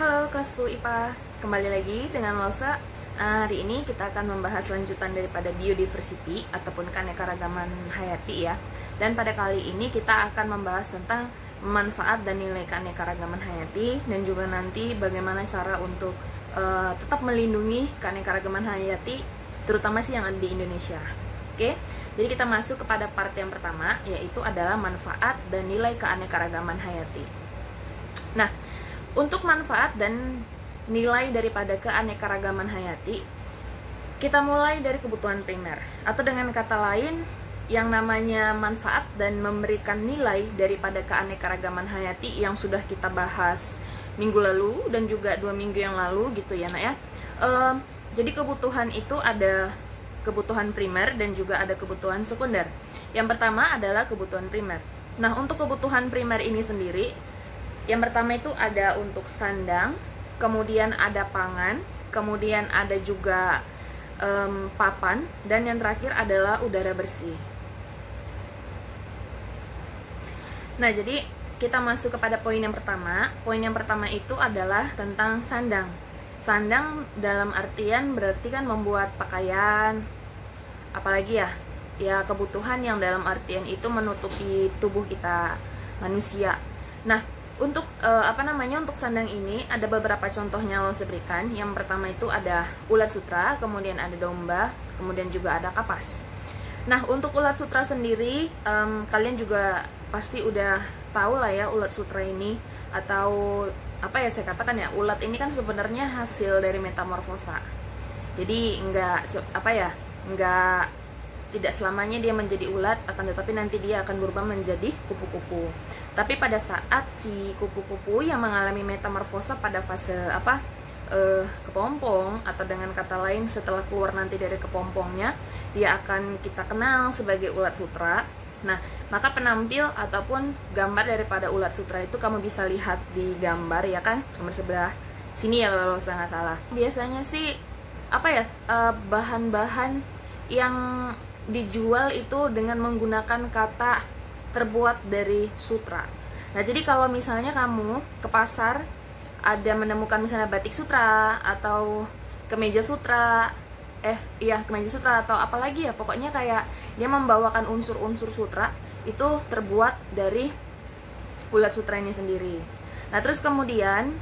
Halo kelas 10 IPA, kembali lagi dengan Losa. Hari ini kita akan membahas lanjutan daripada biodiversity ataupun keanekaragaman hayati ya. Dan pada kali ini kita akan membahas tentang manfaat dan nilai keanekaragaman hayati, dan juga nanti bagaimana cara untuk tetap melindungi keanekaragaman hayati, terutama sih yang ada di Indonesia. Oke, jadi kita masuk kepada part yang pertama, yaitu adalah manfaat dan nilai keanekaragaman hayati. Nah, untuk manfaat dan nilai daripada keanekaragaman hayati, kita mulai dari kebutuhan primer, atau dengan kata lain, yang namanya manfaat dan memberikan nilai daripada keanekaragaman hayati yang sudah kita bahas minggu lalu dan juga 2 minggu yang lalu gitu ya nak ya. Jadi kebutuhan itu ada kebutuhan primer dan juga ada kebutuhan sekunder. Yang pertama adalah kebutuhan primer. Nah, untuk kebutuhan primer ini sendiri, yang pertama itu ada untuk sandang, kemudian ada pangan, kemudian ada juga papan, dan yang terakhir adalah udara bersih. Nah, jadi kita masuk kepada poin yang pertama. Poin yang pertama itu adalah tentang sandang. Sandang dalam artian berarti kan membuat pakaian, apalagi ya, kebutuhan yang dalam artian itu menutupi tubuh kita manusia. Nah, untuk untuk sandang ini ada beberapa contohnya lo berikan. Yang pertama itu ada ulat sutra, kemudian ada domba, kemudian juga ada kapas. Nah, untuk ulat sutra sendiri, kalian juga pasti udah tahu lah ya ulat sutra ini, atau apa ya saya katakan ya, ulat ini kan sebenarnya hasil dari metamorfosa. Jadi tidak selamanya dia menjadi ulat, akan tetapi nanti dia akan berubah menjadi kupu-kupu. Tapi pada saat si kupu-kupu yang mengalami metamorfosa pada fase kepompong, atau dengan kata lain setelah keluar nanti dari kepompongnya, dia akan kita kenal sebagai ulat sutra. Nah, maka penampil ataupun gambar daripada ulat sutra itu kamu bisa lihat di gambar ya kan, gambar sebelah sini ya kalau saya nggak salah. Biasanya sih bahan-bahan yang dijual itu dengan menggunakan kata terbuat dari sutra. Nah, jadi kalau misalnya kamu ke pasar ada menemukan misalnya batik sutra atau kemeja sutra, kemeja sutra atau apalagi ya, pokoknya kayak dia membawakan unsur-unsur sutra, itu terbuat dari ulat sutra ini sendiri. Nah, terus kemudian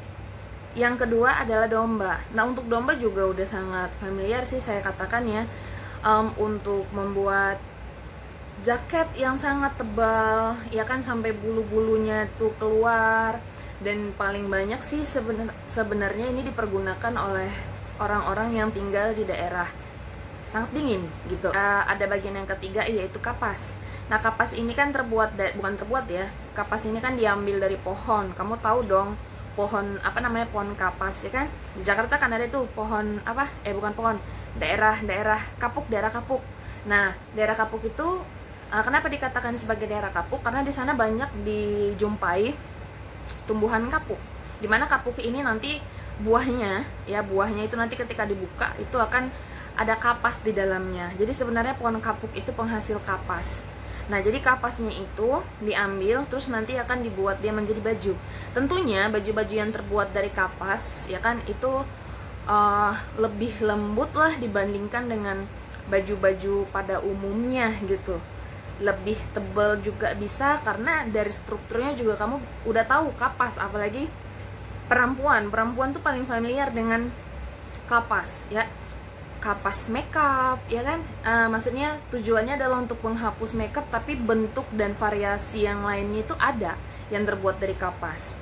yang kedua adalah domba. Nah, untuk domba juga udah sangat familiar sih saya katakan ya. Untuk membuat jaket yang sangat tebal ya kan, sampai bulu-bulunya tuh keluar, dan paling banyak sih sebenarnya ini dipergunakan oleh orang-orang yang tinggal di daerah sangat dingin gitu. Ada bagian yang ketiga yaitu kapas. Nah, kapas ini kan kapas ini kan diambil dari pohon. Kamu tahu dong pohon pohon kapas ya kan. Di Jakarta kan ada tuh pohon daerah kapuk. Nah, daerah kapuk itu kenapa dikatakan sebagai daerah kapuk? Karena di sana banyak dijumpai tumbuhan kapuk, dimana kapuk ini nanti buahnya itu nanti ketika dibuka itu akan ada kapas di dalamnya. Jadi sebenarnya pohon kapuk itu penghasil kapas. Nah, jadi kapasnya itu diambil, terus nanti akan dibuat dia menjadi baju. Tentunya baju-baju yang terbuat dari kapas ya kan itu lebih lembut lah dibandingkan dengan baju-baju pada umumnya gitu. Lebih tebal juga bisa, karena dari strukturnya juga kamu udah tahu kapas. Apalagi perempuan tuh paling familiar dengan kapas ya. Kapas makeup ya kan, maksudnya tujuannya adalah untuk menghapus makeup, tapi bentuk dan variasi yang lainnya itu ada yang terbuat dari kapas.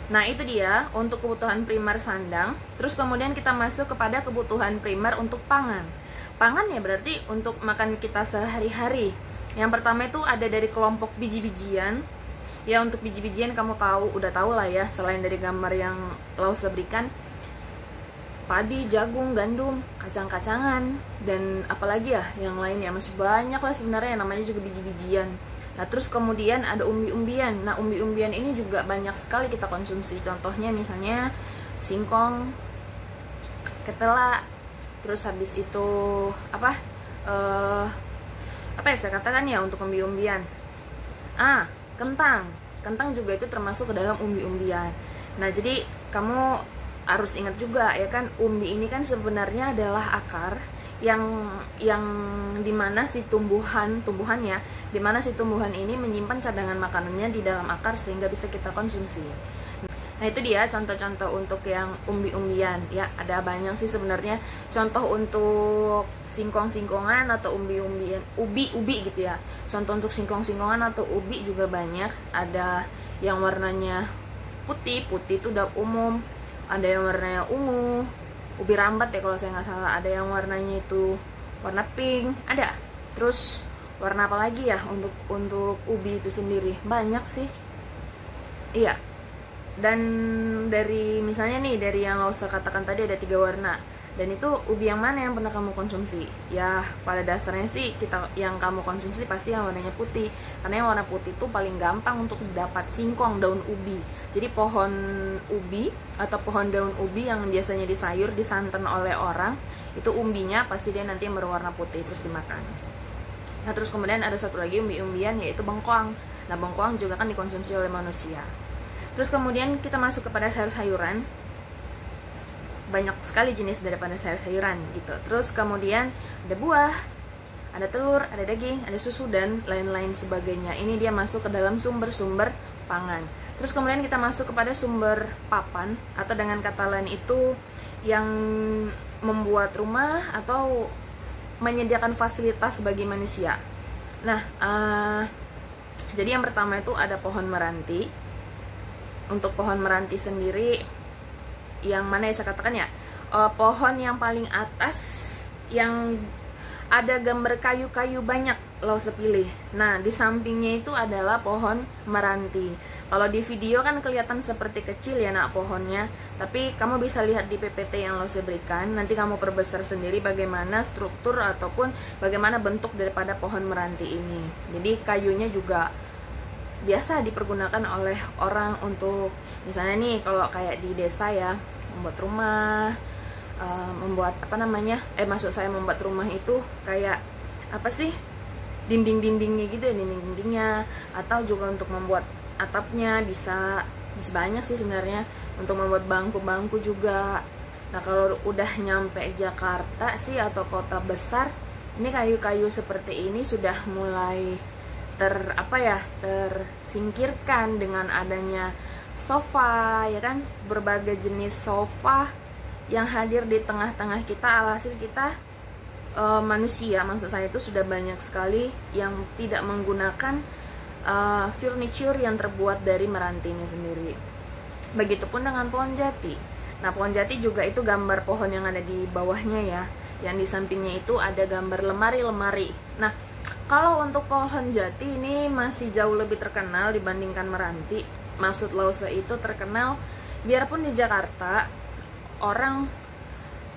Nah, itu dia untuk kebutuhan primer sandang. Terus kemudian kita masuk kepada kebutuhan primer untuk pangan. Pangan ya berarti untuk makan kita sehari-hari. Yang pertama itu ada dari kelompok biji-bijian. Ya, untuk biji-bijian kamu udah tahu lah ya, selain dari gambar yang Lausa berikan, padi, jagung, gandum, kacang-kacangan, dan apalagi ya yang lain ya, masih banyak lah sebenarnya yang namanya juga biji-bijian. Nah, terus kemudian ada umbi-umbian. Nah, umbi-umbian ini juga banyak sekali kita konsumsi. Contohnya misalnya singkong, ketela, terus habis itu saya katakan ya untuk umbi-umbian. Kentang juga itu termasuk ke dalam umbi-umbian. Nah, jadi kamu harus ingat juga ya kan, umbi ini kan sebenarnya adalah akar yang dimana si tumbuhannya, dimana si tumbuhan ini menyimpan cadangan makanannya di dalam akar sehingga bisa kita konsumsi. Nah itu dia contoh-contoh untuk yang umbi-umbian ya, ada banyak sih sebenarnya contoh untuk singkong-singkongan atau umbi-umbian, ubi gitu ya. Contoh untuk singkong-singkongan atau ubi juga banyak, ada yang warnanya putih itu udah umum, ada yang warnanya ungu, ubi rambat ya kalau saya nggak salah, ada yang warnanya itu warna pink, ada. Terus warna apa lagi ya untuk ubi itu sendiri, banyak sih. Iya. Dan dari misalnya nih, dari yang Lausa katakan tadi ada 3 warna, dan itu ubi yang mana yang pernah kamu konsumsi? Ya pada dasarnya sih yang kamu konsumsi pasti yang warnanya putih, karena yang warna putih itu paling gampang untuk dapat singkong daun ubi. Jadi pohon ubi atau pohon daun ubi yang biasanya disayur, disantan oleh orang, itu umbinya pasti dia nanti berwarna putih terus dimakan. Nah terus kemudian ada satu lagi umbi-umbian, yaitu bengkoang. Nah bengkoang juga kan dikonsumsi oleh manusia. Terus kemudian kita masuk kepada sayur-sayuran, banyak sekali jenis daripada sayur-sayuran gitu. Terus kemudian ada buah, ada telur, ada daging, ada susu, dan lain-lain sebagainya. Ini dia masuk ke dalam sumber-sumber pangan. Terus kemudian kita masuk kepada sumber papan, atau dengan kata lain itu yang membuat rumah atau menyediakan fasilitas bagi manusia. Nah, jadi yang pertama itu ada pohon meranti. Untuk pohon meranti sendiri, yang mana ya saya katakan ya, pohon yang paling atas yang ada gambar kayu-kayu banyak Lausa pilih. Nah di sampingnya itu adalah pohon meranti. Kalau di video kan kelihatan seperti kecil ya nak pohonnya, tapi kamu bisa lihat di PPT yang Lausa berikan. Nanti kamu perbesar sendiri bagaimana struktur ataupun bagaimana bentuk daripada pohon meranti ini. Jadi kayunya juga biasa dipergunakan oleh orang untuk misalnya nih kalau kayak di desa ya, membuat rumah, membuat apa namanya, maksud saya membuat rumah itu kayak apa sih, dinding-dindingnya gitu ya, dinding-dindingnya, atau juga untuk membuat atapnya bisa banyak sih sebenarnya, untuk membuat bangku-bangku juga. Nah kalau udah nyampe Jakarta sih atau kota besar, ini kayu-kayu seperti ini sudah mulai tersingkirkan dengan adanya sofa ya kan, berbagai jenis sofa yang hadir di tengah-tengah kita. Alhasil kita manusia, maksud saya itu sudah banyak sekali yang tidak menggunakan furniture yang terbuat dari meranti ini sendiri. Begitupun dengan pohon jati. Nah pohon jati juga itu gambar pohon yang ada di bawahnya ya, yang di sampingnya itu ada gambar lemari-lemari. Nah kalau untuk pohon jati ini masih jauh lebih terkenal dibandingkan meranti. Maksud Lausa itu terkenal, biarpun di Jakarta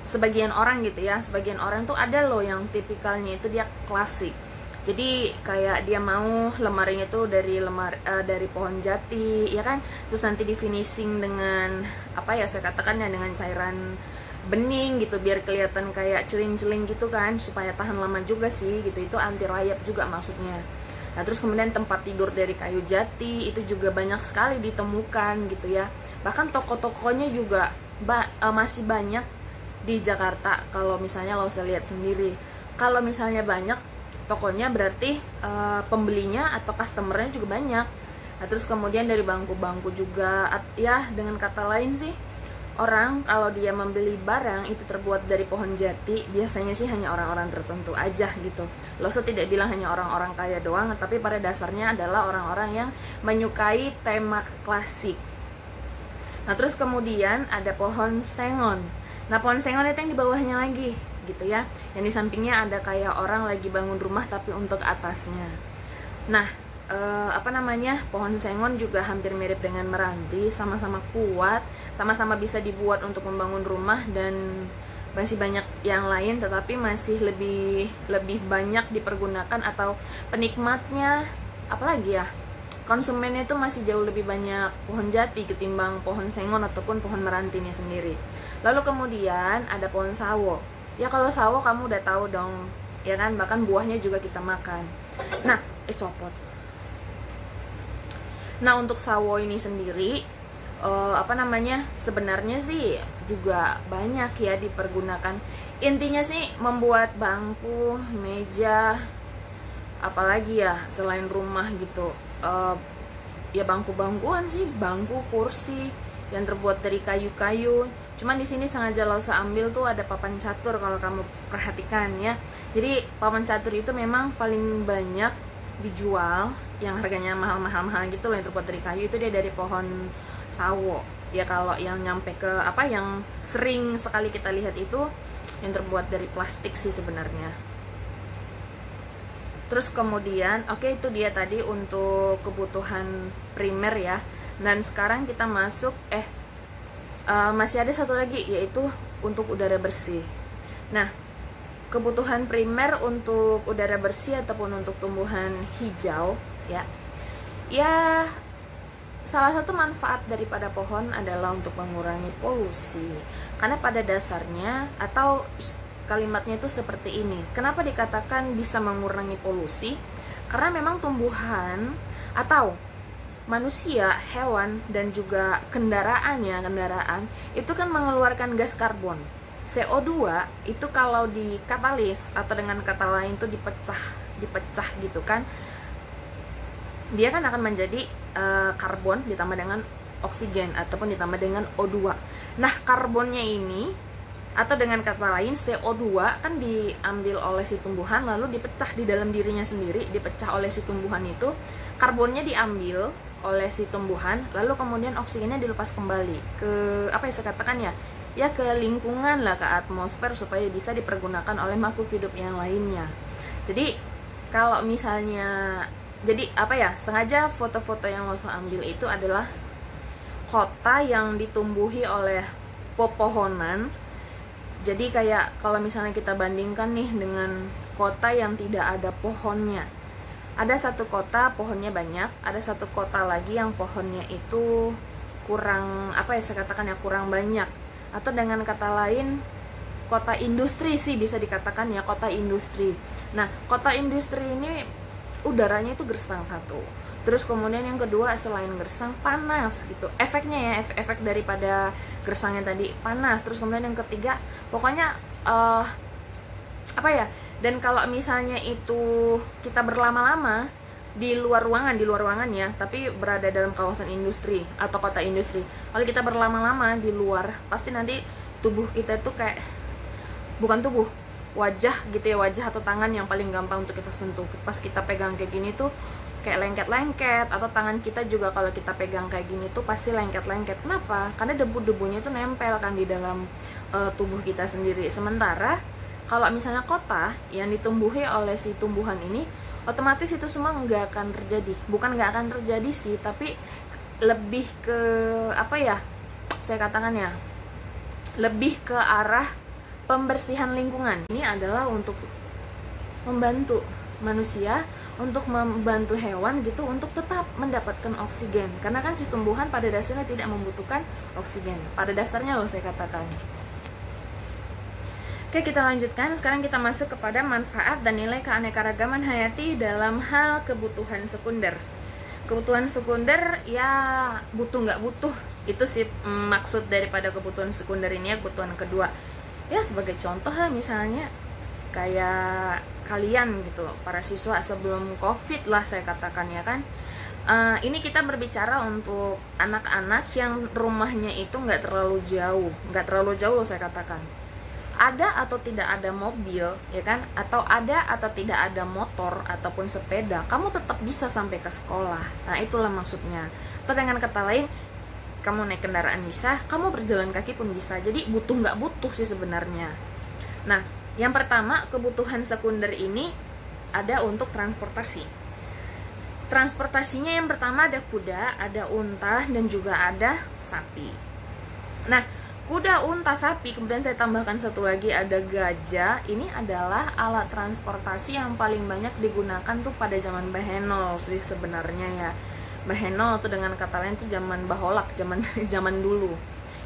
sebagian orang gitu ya, sebagian orang tuh ada loh yang tipikalnya itu dia klasik. Jadi kayak dia mau lemarinya tuh dari pohon jati ya kan, terus nanti di finishing dengan apa ya saya katakan ya, dengan cairan bening gitu biar kelihatan kayak celing-celing gitu kan, supaya tahan lama juga sih gitu, itu anti rayap juga maksudnya. Nah terus kemudian tempat tidur dari kayu jati itu juga banyak sekali ditemukan gitu ya, bahkan toko-tokonya juga masih banyak di Jakarta. Kalau misalnya lo bisa lihat sendiri, kalau misalnya banyak tokonya berarti pembelinya atau customernya juga banyak. Nah terus kemudian dari bangku-bangku juga ya, dengan kata lain sih, orang kalau dia membeli barang itu terbuat dari pohon jati, biasanya sih hanya orang-orang tertentu aja gitu. Lausa tidak bilang hanya orang-orang kaya doang, tapi pada dasarnya adalah orang-orang yang menyukai tema klasik. Nah terus kemudian ada pohon sengon. Nah pohon sengon itu yang di bawahnya lagi gitu ya, yang di sampingnya ada kayak orang lagi bangun rumah tapi untuk atasnya. Nah pohon sengon juga hampir mirip dengan meranti, sama-sama kuat, sama-sama bisa dibuat untuk membangun rumah, dan masih banyak yang lain, tetapi masih lebih banyak dipergunakan atau penikmatnya, apalagi ya, konsumennya itu masih jauh lebih banyak pohon jati ketimbang pohon sengon ataupun pohon merantinya sendiri. Lalu kemudian ada pohon sawo. Ya kalau sawo kamu udah tahu dong, ya kan, bahkan buahnya juga kita makan. Nah, copot. Nah untuk sawo ini sendiri apa namanya, sebenarnya sih juga banyak ya dipergunakan. Intinya sih membuat bangku, meja, apalagi ya selain rumah gitu. Ya bangku-bangkuan sih, bangku, kursi yang terbuat dari kayu-kayu. Cuman di sini sengaja Lausa ambil tuh ada papan catur kalau kamu perhatikan ya. Jadi papan catur itu memang paling banyak dijual, yang harganya mahal-mahal gitu loh, yang terbuat dari kayu itu dia dari pohon sawo. Ya kalau yang nyampe ke apa yang sering sekali kita lihat itu yang terbuat dari plastik sih sebenarnya. Terus kemudian itu dia tadi untuk kebutuhan primer ya. Dan sekarang kita masuk masih ada satu lagi, yaitu untuk udara bersih. Nah, kebutuhan primer untuk udara bersih ataupun untuk tumbuhan hijau ya. Ya, salah satu manfaat daripada pohon adalah untuk mengurangi polusi. Karena pada dasarnya atau kalimatnya itu seperti ini. Kenapa dikatakan bisa mengurangi polusi? Karena memang tumbuhan atau manusia, hewan, dan juga kendaraan itu kan mengeluarkan gas karbon. CO2 itu kalau dikatalis atau dengan kata lain itu dipecah gitu kan, dia kan akan menjadi karbon ditambah dengan oksigen ataupun ditambah dengan O2. Nah, karbonnya ini atau dengan kata lain CO2 kan diambil oleh si tumbuhan lalu dipecah di dalam dirinya sendiri, dipecah oleh si tumbuhan itu, karbonnya diambil oleh si tumbuhan, lalu kemudian oksigennya dilepas kembali ke apa ya saya katakan ya ke lingkungan lah, ke atmosfer supaya bisa dipergunakan oleh makhluk hidup yang lainnya. Jadi kalau misalnya sengaja foto-foto yang lo ambil itu adalah kota yang ditumbuhi oleh pepohonan. Jadi kayak kalau misalnya kita bandingkan nih dengan kota yang tidak ada pohonnya. Ada satu kota pohonnya banyak, ada satu kota lagi yang pohonnya itu kurang kurang banyak. Atau dengan kata lain kota industri sih bisa dikatakan ya, kota industri. Nah, kota industri ini udaranya itu gersang satu. Terus kemudian yang kedua, selain gersang, panas gitu. Efeknya ya, efek daripada gersangnya tadi panas. Terus kemudian yang ketiga, pokoknya dan kalau misalnya itu kita berlama-lama di luar ruangan ya, tapi berada dalam kawasan industri atau kota industri, kalau kita berlama-lama di luar, pasti nanti tubuh kita itu kayak, bukan tubuh, wajah gitu ya, wajah atau tangan yang paling gampang untuk kita sentuh. Pas kita pegang kayak gini tuh kayak lengket-lengket, atau tangan kita juga kalau kita pegang kayak gini tuh pasti lengket-lengket. Kenapa? Karena debu-debunya itu nempel kan di dalam tubuh kita sendiri. Sementara kalau misalnya kota yang ditumbuhi oleh si tumbuhan ini, otomatis itu semua nggak akan terjadi. Bukan nggak akan terjadi sih, tapi lebih ke saya katakan ya, lebih ke arah pembersihan lingkungan. Ini adalah untuk membantu manusia, untuk membantu hewan gitu, untuk tetap mendapatkan oksigen. Karena kan si tumbuhan pada dasarnya tidak membutuhkan oksigen. Pada dasarnya loh saya katakan. Oke, kita lanjutkan. Sekarang kita masuk kepada manfaat dan nilai keanekaragaman hayati dalam hal kebutuhan sekunder. Kebutuhan sekunder ya butuh nggak butuh, itu sih maksud daripada kebutuhan sekunder ini ya, kebutuhan kedua. Ya sebagai contoh lah, misalnya kayak kalian gitu, para siswa sebelum COVID lah saya katakan ya kan. Ini kita berbicara untuk anak-anak yang rumahnya itu nggak terlalu jauh loh saya katakan. Ada atau tidak ada mobil ya kan, atau ada atau tidak ada motor ataupun sepeda, kamu tetap bisa sampai ke sekolah. Nah itulah maksudnya. Atau dengan kata lain, kamu naik kendaraan bisa, kamu berjalan kaki pun bisa. Jadi butuh nggak butuh sih sebenarnya. Nah, yang pertama, kebutuhan sekunder ini ada untuk transportasi. Transportasinya yang pertama ada kuda, ada unta, dan juga ada sapi. Nah, kuda, unta, sapi, kemudian saya tambahkan satu lagi ada gajah. Ini adalah alat transportasi yang paling banyak digunakan tuh pada zaman Bahenol sih sebenarnya ya. Bahenol atau dengan kata lain itu zaman Baholak, zaman dulu.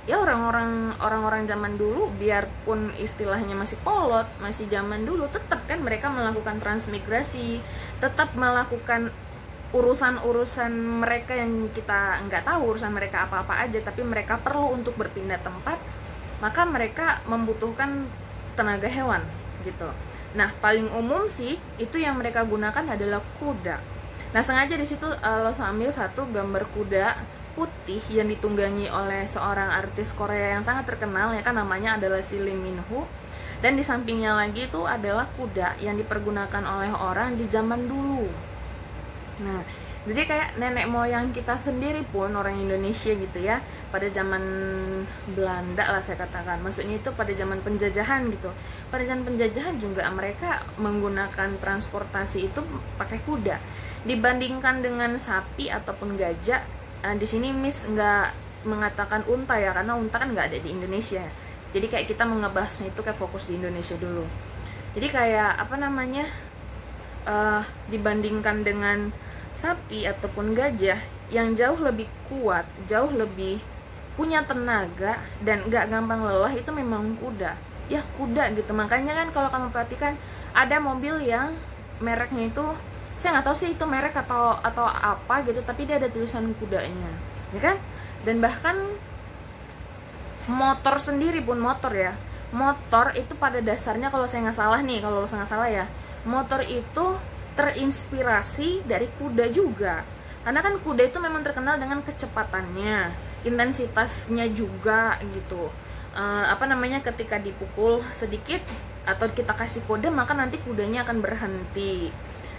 Ya orang-orang zaman dulu, biarpun istilahnya masih kolot, masih zaman dulu, tetap kan mereka melakukan transmigrasi, tetap melakukan urusan-urusan mereka yang kita nggak tahu urusan mereka apa-apa aja, tapi mereka perlu untuk berpindah tempat, maka mereka membutuhkan tenaga hewan gitu. Nah, paling umum sih itu yang mereka gunakan adalah kuda. Nah, sengaja di situ lo ambil satu gambar kuda putih yang ditunggangi oleh seorang artis Korea yang sangat terkenal, ya kan, namanya adalah si Lee Min Ho. Dan di sampingnya lagi itu adalah kuda yang dipergunakan oleh orang di zaman dulu. Nah, jadi kayak nenek moyang kita sendiri pun orang Indonesia gitu ya, pada zaman Belanda lah saya katakan, maksudnya itu pada zaman penjajahan gitu. Pada zaman penjajahan juga mereka menggunakan transportasi itu pakai kuda. Dibandingkan dengan sapi ataupun gajah, di sini Miss nggak mengatakan unta ya, karena unta kan nggak ada di Indonesia. Jadi kayak kita ngebahasnya itu kayak fokus di Indonesia dulu. Jadi kayak apa namanya, dibandingkan dengan sapi ataupun gajah yang jauh lebih kuat, jauh lebih punya tenaga dan gak gampang lelah, itu memang kuda. Ya kuda gitu. Makanya kan kalau kamu perhatikan ada mobil yang mereknya itu saya nggak tahu sih itu merek atau apa gitu, tapi dia ada tulisan kudanya, ya kan? Dan bahkan motor sendiri pun, motor ya, motor itu pada dasarnya kalau saya nggak salah nih, kalau saya nggak salah ya, motor itu terinspirasi dari kuda juga, karena kan kuda itu memang terkenal dengan kecepatannya, intensitasnya juga gitu. Apa namanya, ketika dipukul sedikit atau kita kasih kode, maka nanti kudanya akan berhenti.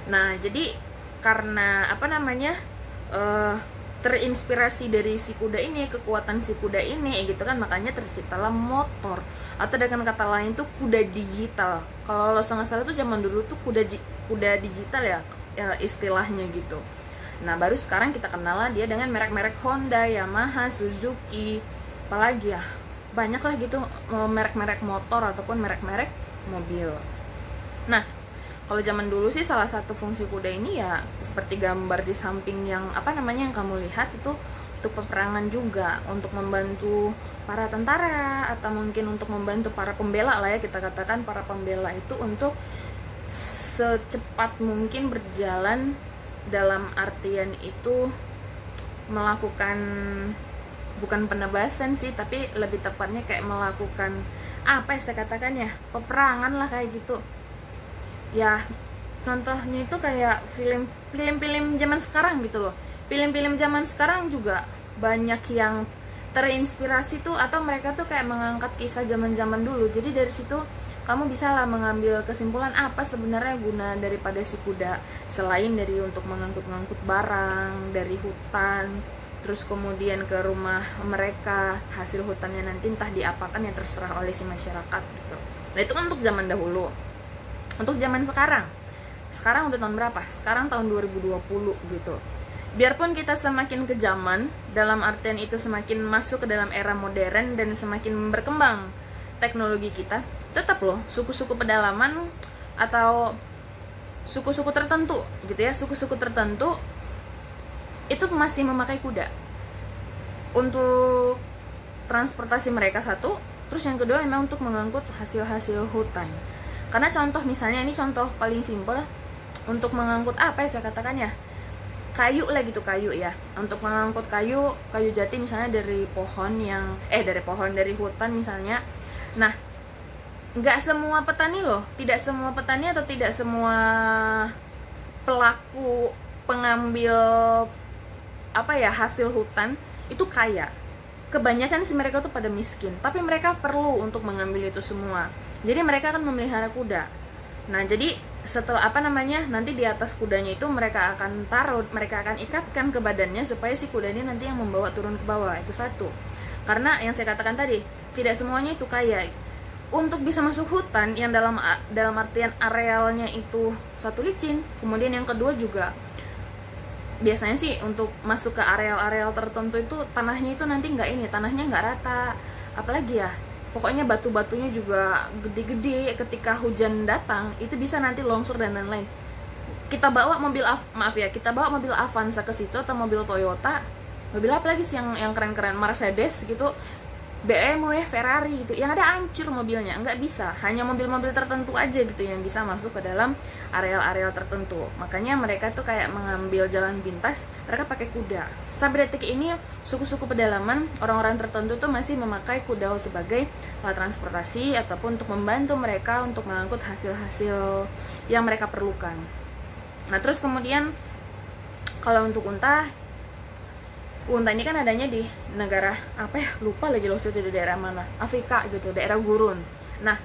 Nah, jadi karena apa namanya, terinspirasi dari si kuda ini, kekuatan si kuda ini gitu kan, makanya terciptalah motor, atau dengan kata lain tuh kuda digital. Kalau lo nggak salah tuh zaman dulu tuh kuda digital ya, istilahnya gitu. Nah, baru sekarang kita kenal lah dia dengan merek-merek Honda, Yamaha, Suzuki, apalagi ya, banyak lah gitu merek-merek motor ataupun merek-merek mobil. Nah, kalau zaman dulu sih salah satu fungsi kuda ini ya seperti gambar di samping yang apa namanya yang kamu lihat itu, untuk peperangan juga, untuk membantu para tentara atau mungkin untuk membantu para pembela lah ya, kita katakan para pembela itu untuk secepat mungkin berjalan, dalam artian itu melakukan, bukan penebasan sih, tapi lebih tepatnya kayak melakukan apa ya saya katakan ya, peperangan lah kayak gitu. Ya, contohnya itu kayak film-film zaman sekarang gitu loh. Film-film zaman sekarang juga banyak yang terinspirasi tuh, atau mereka tuh kayak mengangkat kisah zaman-zaman dulu. Jadi dari situ kamu bisa lah mengambil kesimpulan apa sebenarnya guna daripada si kuda, selain dari untuk mengangkut-ngangkut barang dari hutan, terus kemudian ke rumah mereka, hasil hutannya nanti entah diapakan yang terserah oleh si masyarakat gitu. Nah, itu kan untuk zaman dahulu. Untuk zaman sekarang udah tahun berapa? Sekarang tahun 2020 gitu. Biarpun kita semakin ke zaman, dalam artian itu semakin masuk ke dalam era modern dan semakin berkembang teknologi kita, tetap loh suku-suku pedalaman atau suku-suku tertentu gitu ya, suku-suku tertentu itu masih memakai kuda untuk transportasi mereka satu, terus yang kedua memang untuk mengangkut hasil-hasil hutan. Karena contoh misalnya, ini contoh paling simpel untuk mengangkut apa ya saya katakan ya, kayu lah gitu, kayu ya, untuk mengangkut kayu jati misalnya dari pohon yang dari hutan misalnya. Nah, nggak semua petani loh, tidak semua petani atau tidak semua pelaku pengambil apa ya hasil hutan itu kaya. Kebanyakan sih mereka tuh pada miskin, tapi mereka perlu untuk mengambil itu semua. Jadi mereka akan memelihara kuda. Nah, jadi setelah apa namanya, nanti di atas kudanya itu mereka akan taruh, mereka akan ikatkan ke badannya supaya si kuda ini nanti yang membawa turun ke bawah. Itu satu. Karena yang saya katakan tadi, tidak semuanya itu kaya. Untuk bisa masuk hutan yang dalam artian arealnya itu satu licin, kemudian yang kedua juga biasanya sih untuk masuk ke areal-areal tertentu itu tanahnya itu nanti tanahnya nggak rata, apalagi ya, pokoknya batu-batunya juga gede-gede, ketika hujan datang itu bisa nanti longsor dan lain-lain. Kita bawa mobil kita bawa mobil Avanza ke situ atau mobil Toyota, mobil apa lagi sih yang keren-keren, Mercedes gitu, BMW, Ferrari gitu, yang ada hancur mobilnya, nggak bisa. Hanya mobil-mobil tertentu aja gitu yang bisa masuk ke dalam areal-areal tertentu. Makanya mereka tuh kayak mengambil jalan pintas, mereka pakai kuda. Sampai detik ini suku-suku pedalaman, orang-orang tertentu tuh masih memakai kuda sebagai alat transportasi ataupun untuk membantu mereka untuk mengangkut hasil-hasil yang mereka perlukan. Nah terus kemudian kalau untuk unta ini kan adanya di negara apa ya, lupa lagi loh, itu di daerah mana, Afrika gitu, daerah gurun. Nah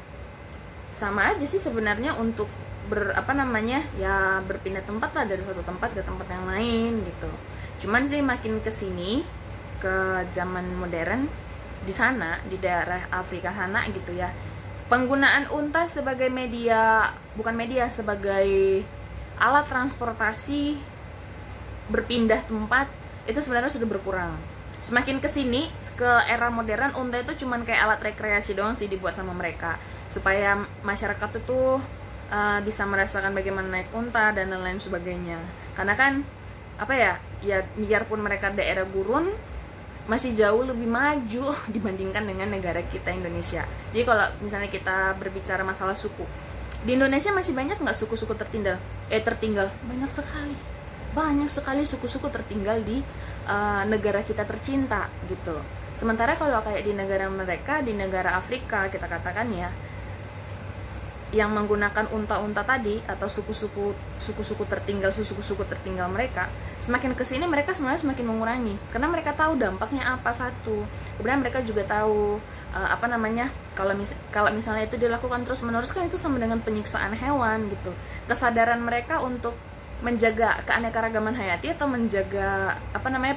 sama aja sih sebenarnya untuk berpindah tempat lah, dari suatu tempat ke tempat yang lain gitu. Cuman sih makin kesini ke zaman modern, di sana di daerah Afrika sana gitu ya, penggunaan unta sebagai sebagai alat transportasi berpindah tempat itu sebenarnya sudah berkurang. Semakin kesini ke era modern, unta itu cuman kayak alat rekreasi doang sih dibuat sama mereka, supaya masyarakat itu bisa merasakan bagaimana naik unta dan lain-lain sebagainya. Karena kan biarpun mereka daerah gurun, masih jauh lebih maju dibandingkan dengan negara kita Indonesia. Jadi kalau misalnya kita berbicara masalah suku, di Indonesia masih banyak nggak suku-suku tertinggal? Banyak sekali suku-suku tertinggal di negara kita tercinta gitu. Sementara kalau kayak di negara mereka, di negara Afrika kita katakan ya, yang menggunakan unta-unta tadi atau suku-suku tertinggal mereka, semakin kesini mereka sebenarnya semakin mengurangi, karena mereka tahu dampaknya apa. Satu, kemudian mereka juga tahu kalau misalnya itu dilakukan terus-menerus kan itu sama dengan penyiksaan hewan gitu. Kesadaran mereka untuk menjaga keanekaragaman hayati atau menjaga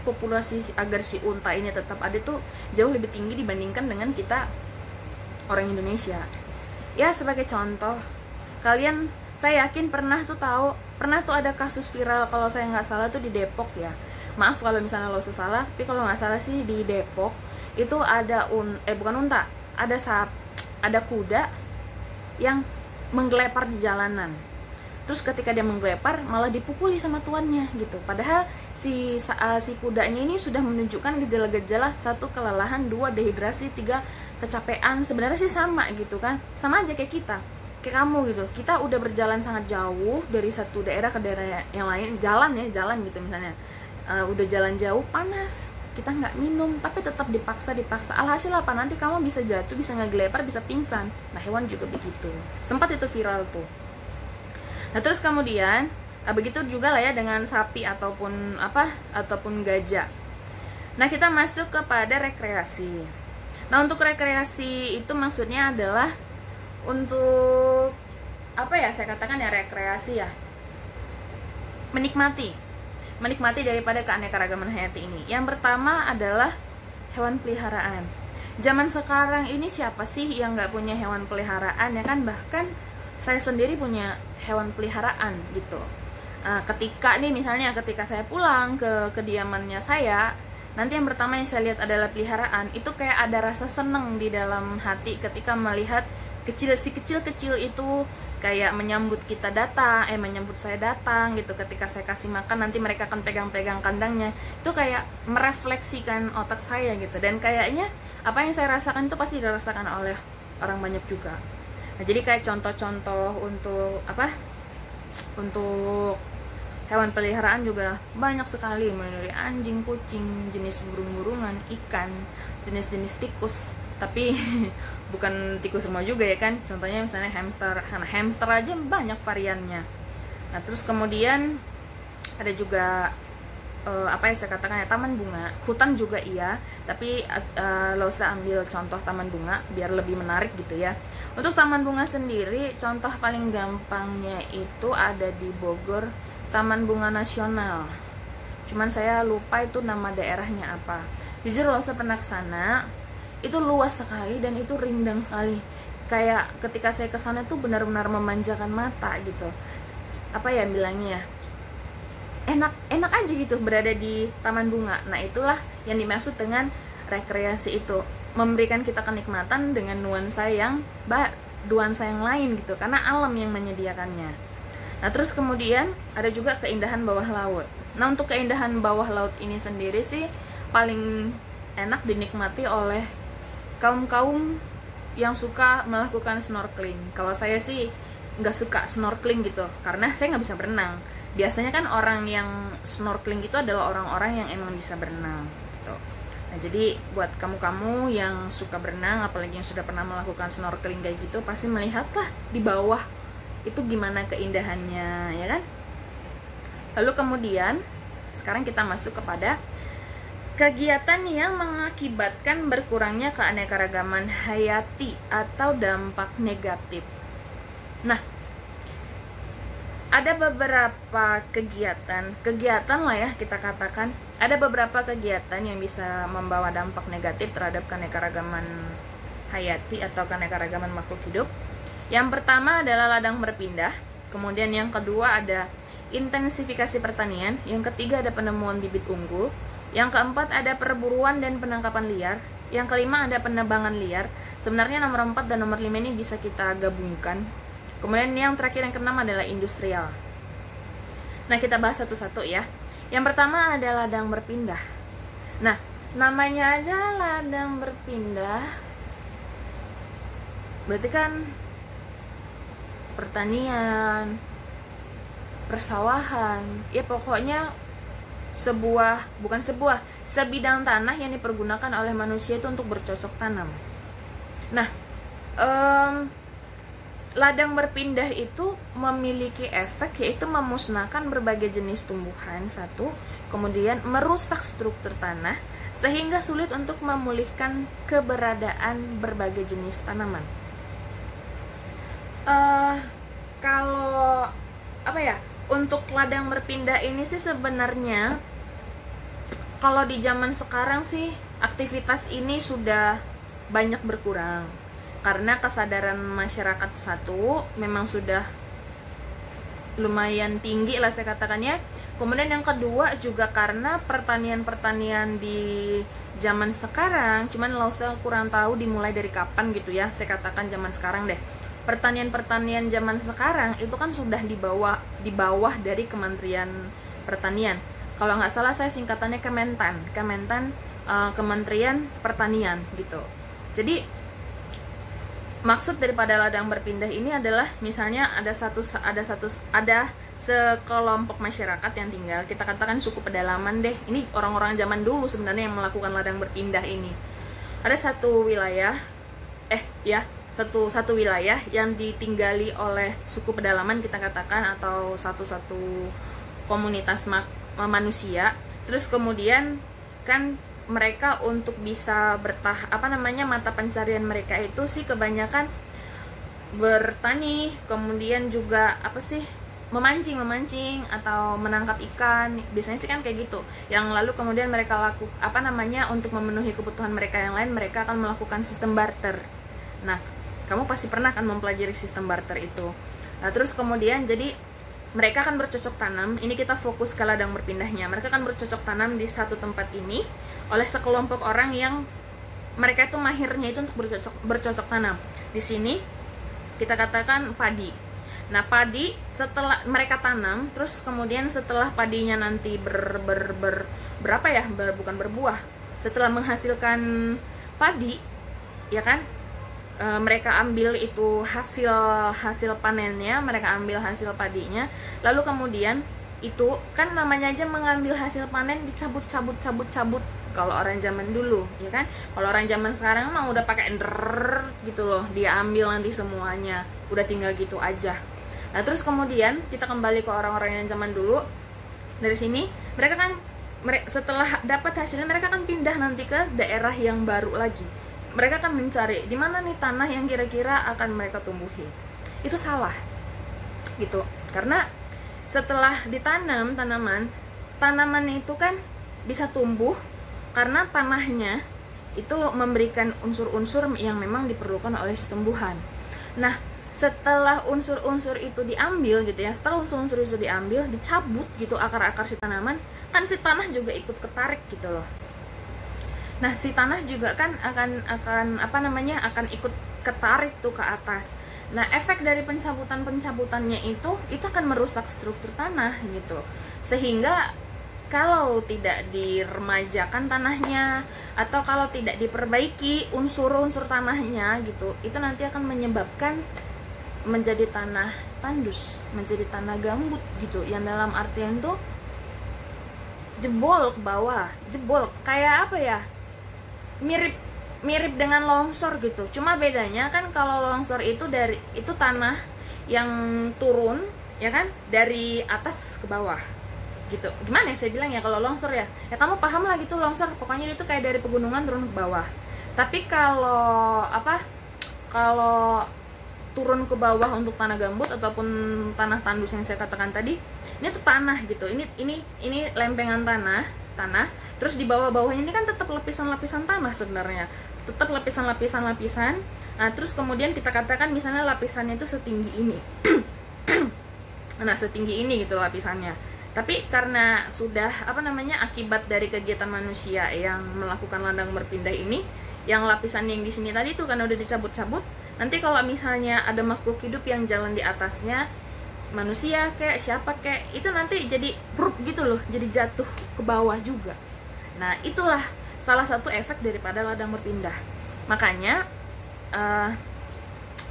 populasi agar si unta ini tetap ada tuh jauh lebih tinggi dibandingkan dengan kita orang Indonesia. Ya sebagai contoh, saya yakin pernah tuh ada kasus viral, kalau saya nggak salah tuh di Depok ya. Maaf kalau misalnya lo salah, tapi kalau nggak salah sih di Depok itu ada ada kuda yang menggelepar di jalanan. Terus ketika dia menggelepar malah dipukuli sama tuannya gitu. Padahal si kudanya ini sudah menunjukkan gejala-gejala: 1, kelelahan, 2, dehidrasi, 3, kecapean. Sebenarnya sih sama gitu kan. Sama aja kayak kita. Kayak kamu gitu. Kita udah berjalan sangat jauh dari satu daerah ke daerah yang lain, jalan gitu misalnya. Udah jalan jauh, panas. Kita nggak minum tapi tetap dipaksa. Alhasil apa? Nanti kamu bisa jatuh, bisa ngegelepar, bisa pingsan. Nah, hewan juga begitu. Sempat itu viral tuh. Nah terus kemudian begitu juga lah ya dengan sapi ataupun gajah. Nah kita masuk kepada rekreasi. Nah untuk rekreasi itu maksudnya adalah untuk saya katakan ya, rekreasi ya, menikmati daripada keanekaragaman hayati ini. Yang pertama adalah hewan peliharaan. Zaman sekarang ini siapa sih yang nggak punya hewan peliharaan ya kan? Bahkan saya sendiri punya hewan peliharaan gitu. Ketika saya pulang ke kediamannya saya, nanti yang pertama yang saya lihat adalah peliharaan. Itu kayak ada rasa seneng di dalam hati ketika melihat si kecil itu kayak menyambut saya datang gitu. Ketika saya kasih makan, nanti mereka akan pegang-pegang kandangnya. Itu kayak merefleksikan otak saya gitu. Dan kayaknya apa yang saya rasakan itu pasti dirasakan oleh orang banyak juga. Nah, jadi kayak contoh-contoh untuk hewan peliharaan juga banyak sekali, mulai dari anjing, kucing, jenis burung-burungan, ikan, jenis-jenis tikus. Tapi bukan tikus semua juga ya kan. Contohnya misalnya hamster. Nah, hamster aja banyak variannya. Nah, terus kemudian ada juga saya katakan ya, taman bunga. Hutan juga iya, tapi lo usah ambil contoh taman bunga biar lebih menarik gitu ya. Untuk taman bunga sendiri, contoh paling gampangnya itu ada di Bogor, Taman Bunga Nasional. Cuman saya lupa itu nama daerahnya apa. Jujur lo usah pernah kesana, itu luas sekali dan itu rindang sekali. Kayak ketika saya kesana tuh benar-benar memanjakan mata gitu. Bilangnya ya, enak aja gitu berada di taman bunga. Nah itulah yang dimaksud dengan rekreasi itu, memberikan kita kenikmatan dengan nuansa yang lain gitu, karena alam yang menyediakannya. Nah terus kemudian ada juga keindahan bawah laut. Nah untuk keindahan bawah laut ini sendiri sih paling enak dinikmati oleh kaum-kaum yang suka melakukan snorkeling. Kalau saya sih nggak suka snorkeling gitu, karena saya nggak bisa berenang. Biasanya kan orang yang snorkeling itu adalah orang-orang yang emang bisa berenang gitu. Nah, jadi buat kamu-kamu yang suka berenang, apalagi yang sudah pernah melakukan snorkeling kayak gitu, pasti melihatlah di bawah itu gimana keindahannya, ya kan? Lalu kemudian sekarang kita masuk kepada kegiatan yang mengakibatkan berkurangnya keanekaragaman hayati atau dampak negatif. Nah, ada beberapa kegiatan lah ya kita katakan, ada beberapa kegiatan yang bisa membawa dampak negatif terhadap keanekaragaman hayati atau keanekaragaman makhluk hidup. Yang pertama adalah ladang berpindah, kemudian yang kedua ada intensifikasi pertanian, yang ketiga ada penemuan bibit unggul, yang keempat ada perburuan dan penangkapan liar, yang kelima ada penebangan liar. Sebenarnya nomor 4 dan nomor 5 ini bisa kita gabungkan. Kemudian yang terakhir, yang keenam adalah industrial. Nah, kita bahas satu-satu ya. Yang pertama ada ladang berpindah. Nah, namanya aja ladang berpindah, berarti kan pertanian, persawahan, ya pokoknya sebidang tanah yang dipergunakan oleh manusia itu untuk bercocok tanam. Nah, ladang berpindah itu memiliki efek, yaitu memusnahkan berbagai jenis tumbuhan, satu, kemudian merusak struktur tanah sehingga sulit untuk memulihkan keberadaan berbagai jenis tanaman. Kalau untuk ladang berpindah ini sih sebenarnya kalau di zaman sekarang sih aktivitas ini sudah banyak berkurang karena kesadaran masyarakat satu memang sudah lumayan tinggi lah saya katakannya. Kemudian yang kedua juga karena pertanian di zaman sekarang, cuman saya kurang tahu dimulai dari kapan gitu ya, saya katakan zaman sekarang deh. Pertanian zaman sekarang itu kan sudah di bawah dari Kementerian Pertanian. Kalau nggak salah saya singkatannya Kementan, Kementerian Pertanian gitu. Jadi maksud daripada ladang berpindah ini adalah misalnya ada sekelompok masyarakat yang tinggal, kita katakan suku pedalaman deh. Ini orang-orang zaman dulu sebenarnya yang melakukan ladang berpindah ini. Ada satu wilayah satu wilayah yang ditinggali oleh suku pedalaman kita katakan, atau satu komunitas manusia. Terus kemudian kan mereka untuk bisa mata pencarian mereka itu sih kebanyakan bertani, kemudian juga memancing atau menangkap ikan. Biasanya sih kan kayak gitu. Yang lalu kemudian mereka untuk memenuhi kebutuhan mereka yang lain, mereka akan melakukan sistem barter. Nah, kamu pasti pernah kan mempelajari sistem barter itu. Nah, terus kemudian jadi mereka akan bercocok tanam. Ini kita fokus ke ladang berpindahnya. Mereka akan bercocok tanam di satu tempat ini oleh sekelompok orang yang mereka itu mahirnya itu untuk bercocok tanam. Di sini kita katakan padi. Nah, padi setelah mereka tanam, terus kemudian setelah padinya nanti bukan berbuah. Setelah menghasilkan padi, ya kan? Mereka ambil itu hasil panennya, mereka ambil hasil padinya, lalu kemudian itu kan namanya aja mengambil hasil panen, dicabut kalau orang zaman dulu, ya kan. Kalau orang zaman sekarang mah udah pakai ender gitu loh, dia ambil nanti semuanya, udah tinggal gitu aja. Nah, terus kemudian kita kembali ke orang-orang yang zaman dulu. Dari sini mereka kan setelah dapat hasilnya, mereka kan pindah nanti ke daerah yang baru lagi. Mereka akan mencari di mana nih tanah yang kira-kira akan mereka tumbuhi. Itu salah gitu, karena setelah ditanam tanaman itu kan bisa tumbuh karena tanahnya itu memberikan unsur-unsur yang memang diperlukan oleh si tumbuhan. Nah, setelah unsur-unsur itu diambil gitu ya, setelah unsur-unsur itu diambil, dicabut gitu akar-akar si tanaman, kan si tanah juga ikut ketarik gitu loh. Nah, si tanah juga kan akan ikut ketarik tuh ke atas. Nah, efek dari pencabutannya itu akan merusak struktur tanah gitu. Sehingga kalau tidak diremajakan tanahnya atau kalau tidak diperbaiki unsur-unsur tanahnya gitu, itu nanti akan menyebabkan menjadi tanah tandus, menjadi tanah gambut gitu, yang dalam artian tuh jebol ke bawah, jebol kayak apa ya, mirip dengan longsor gitu. Cuma bedanya kan kalau longsor itu itu tanah yang turun ya kan, dari atas ke bawah gitu. Gimana ya saya bilang ya, kalau longsor ya kamu paham lah gitu, longsor pokoknya itu kayak dari pegunungan turun ke bawah. Tapi kalau kalau turun ke bawah untuk tanah gambut ataupun tanah tandus yang saya katakan tadi, ini tuh tanah gitu, ini lempengan tanah, terus di bawahnya ini kan tetap lapisan-lapisan tanah sebenarnya, tetap lapisan. Nah terus kemudian kita katakan misalnya lapisannya itu setinggi ini nah setinggi ini gitu lapisannya. Tapi karena sudah akibat dari kegiatan manusia yang melakukan ladang berpindah ini, yang lapisan yang di sini tadi tuh kan udah dicabut-cabut, nanti kalau misalnya ada makhluk hidup yang jalan di atasnya, manusia kayak siapa kayak, itu nanti jadi brup gitu loh, jadi jatuh ke bawah juga. Nah itulah salah satu efek daripada ladang berpindah. Makanya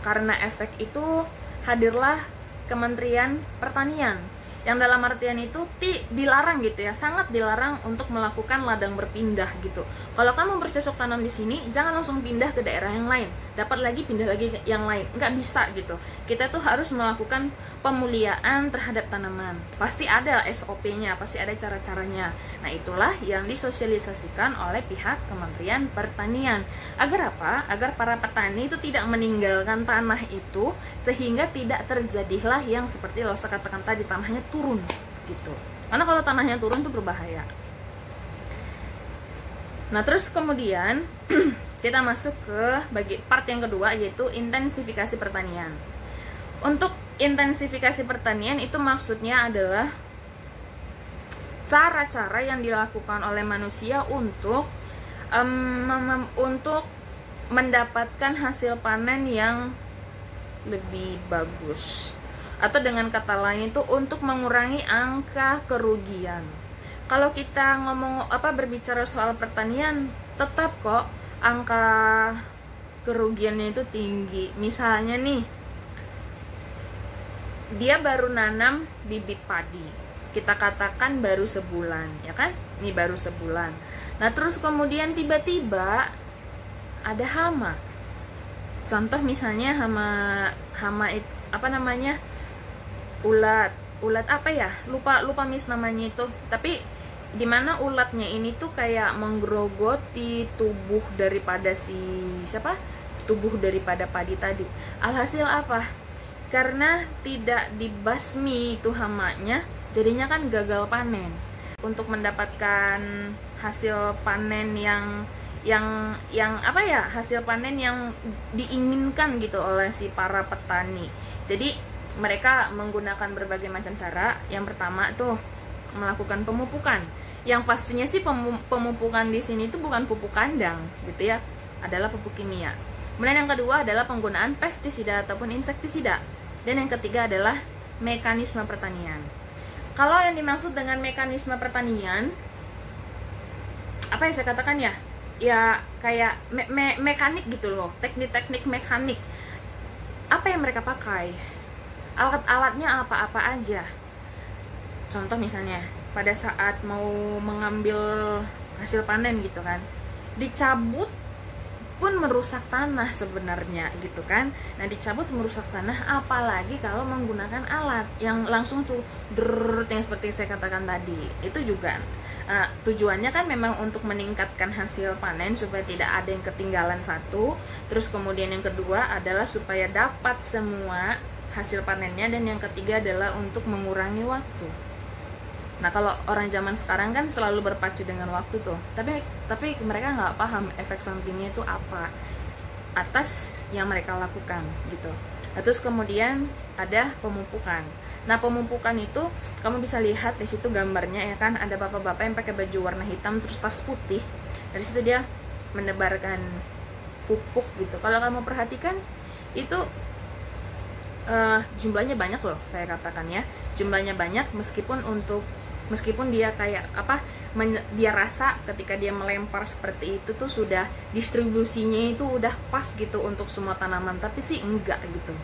karena efek itu hadirlah Kementerian Pertanian, yang dalam artian itu dilarang gitu ya, sangat dilarang untuk melakukan ladang berpindah gitu. Kalau kamu bercocok tanam di sini, jangan langsung pindah ke daerah yang lain, dapat lagi pindah lagi ke yang lain, nggak bisa gitu. Kita tuh harus melakukan pemuliaan terhadap tanaman, pasti ada SOP-nya, pasti ada cara-caranya. Nah itulah yang disosialisasikan oleh pihak Kementerian Pertanian. Agar apa? Agar para petani itu tidak meninggalkan tanah itu, sehingga tidak terjadilah yang seperti lo katakan tadi, tanahnya turun gitu. Karena kalau tanahnya turun itu berbahaya. Nah terus kemudian kita masuk ke part yang kedua, yaitu intensifikasi pertanian. Untuk intensifikasi pertanian itu maksudnya adalah cara-cara yang dilakukan oleh manusia untuk mendapatkan hasil panen yang lebih bagus, atau dengan kata lain itu untuk mengurangi angka kerugian. Kalau kita berbicara soal pertanian, tetap kok angka kerugiannya itu tinggi. Misalnya nih, dia baru nanam bibit padi, kita katakan baru sebulan, ya kan? Ini baru sebulan. Nah terus kemudian tiba-tiba ada hama. Contoh misalnya hama itu ulat apa ya, lupa mis namanya itu, tapi dimana ulatnya ini tuh kayak menggerogoti tubuh daripada tubuh daripada padi tadi. Alhasil apa? Karena tidak dibasmi itu hamanya, jadinya kan gagal panen. Untuk mendapatkan hasil panen hasil panen yang diinginkan gitu oleh si para petani. Jadi mereka menggunakan berbagai macam cara. Yang pertama tuh melakukan pemupukan. Yang pastinya sih pemupukan di sini itu bukan pupuk kandang gitu ya, adalah pupuk kimia. Kemudian yang kedua adalah penggunaan pestisida ataupun insektisida. Dan yang ketiga adalah mekanisme pertanian. Kalau yang dimaksud dengan mekanisme pertanian, apa yang saya katakan ya? Ya kayak mekanik gitu loh, teknik-teknik mekanik. Apa yang mereka pakai? Alat-alatnya apa-apa aja. Contoh misalnya pada saat mau mengambil hasil panen gitu kan, dicabut pun merusak tanah sebenarnya gitu kan. Nah dicabut merusak tanah, apalagi kalau menggunakan alat yang langsung tuh yang seperti saya katakan tadi. Itu juga tujuannya kan memang untuk meningkatkan hasil panen supaya tidak ada yang ketinggalan satu. Terus kemudian yang kedua adalah supaya dapat semua hasil panennya, dan yang ketiga adalah untuk mengurangi waktu. Nah kalau orang zaman sekarang kan selalu berpacu dengan waktu tuh, tapi mereka nggak paham efek sampingnya itu apa atas yang mereka lakukan gitu. Nah, terus kemudian ada pemupukan. Nah pemupukan itu kamu bisa lihat di situ gambarnya ya kan, ada bapak-bapak yang pakai baju warna hitam terus tas putih. Dari situ dia menebarkan pupuk gitu. Kalau kamu perhatikan itu jumlahnya banyak loh, saya katakan ya, jumlahnya banyak, meskipun untuk Meskipun dia kayak dia rasa ketika dia melempar seperti itu tuh sudah distribusinya itu udah pas gitu untuk semua tanaman, tapi sih enggak gitu.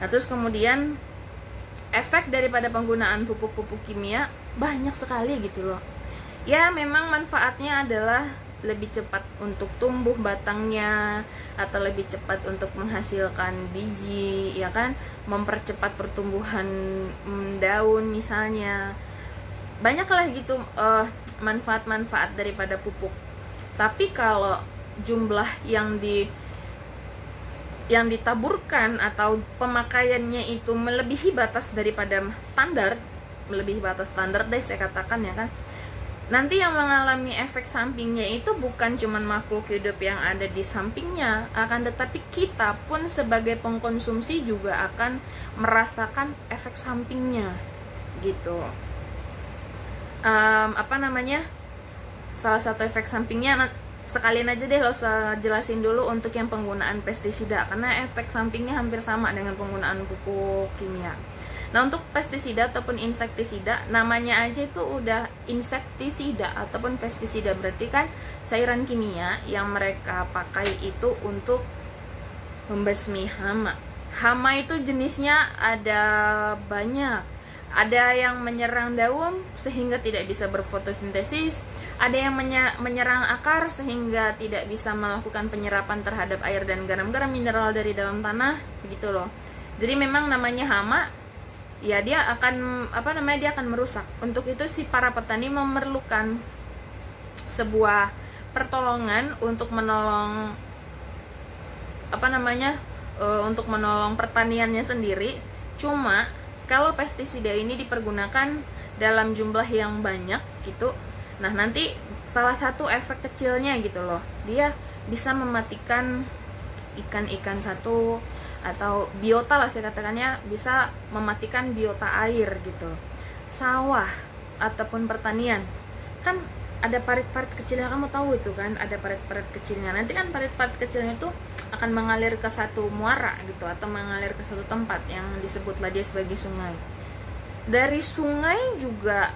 Nah terus kemudian efek daripada penggunaan pupuk-pupuk kimia banyak sekali gitu loh. Ya memang manfaatnya adalah lebih cepat untuk tumbuh batangnya, atau lebih cepat untuk menghasilkan biji, ya kan, mempercepat pertumbuhan daun misalnya. Banyaklah gitu manfaat-manfaat daripada pupuk. Tapi kalau jumlah yang ditaburkan atau pemakaiannya itu melebihi batas daripada standar, melebihi batas standar deh saya katakan, ya kan, nanti yang mengalami efek sampingnya itu bukan cuma makhluk hidup yang ada di sampingnya, akan tetapi kita pun sebagai pengkonsumsi juga akan merasakan efek sampingnya gitu. Salah satu efek sampingnya, sekalian aja deh lo jelasin dulu untuk yang penggunaan pestisida, karena efek sampingnya hampir sama dengan penggunaan pupuk kimia. Nah untuk pestisida ataupun insektisida, namanya aja itu udah insektisida ataupun pestisida, berarti kan cairan kimia yang mereka pakai itu untuk membasmi hama. Hama itu jenisnya ada banyak. Ada yang menyerang daun sehingga tidak bisa berfotosintesis, ada yang menyerang akar sehingga tidak bisa melakukan penyerapan terhadap air dan garam-garam mineral dari dalam tanah, begitu loh. Jadi memang namanya hama, ya dia akan dia akan merusak. Untuk itu si para petani memerlukan sebuah pertolongan untuk menolong untuk menolong pertaniannya sendiri. Cuma kalau pestisida ini dipergunakan dalam jumlah yang banyak gitu, nah nanti salah satu efek kecilnya gitu loh, dia bisa mematikan ikan-ikan satu, atau biota lah saya katakannya, bisa mematikan biota air gitu. Sawah ataupun pertanian kan ada parit-parit kecilnya, kamu tahu itu kan, ada parit-parit kecilnya. Nanti kan parit-parit kecilnya itu akan mengalir ke satu muara gitu, atau mengalir ke satu tempat yang disebutlah dia sebagai sungai. Dari sungai juga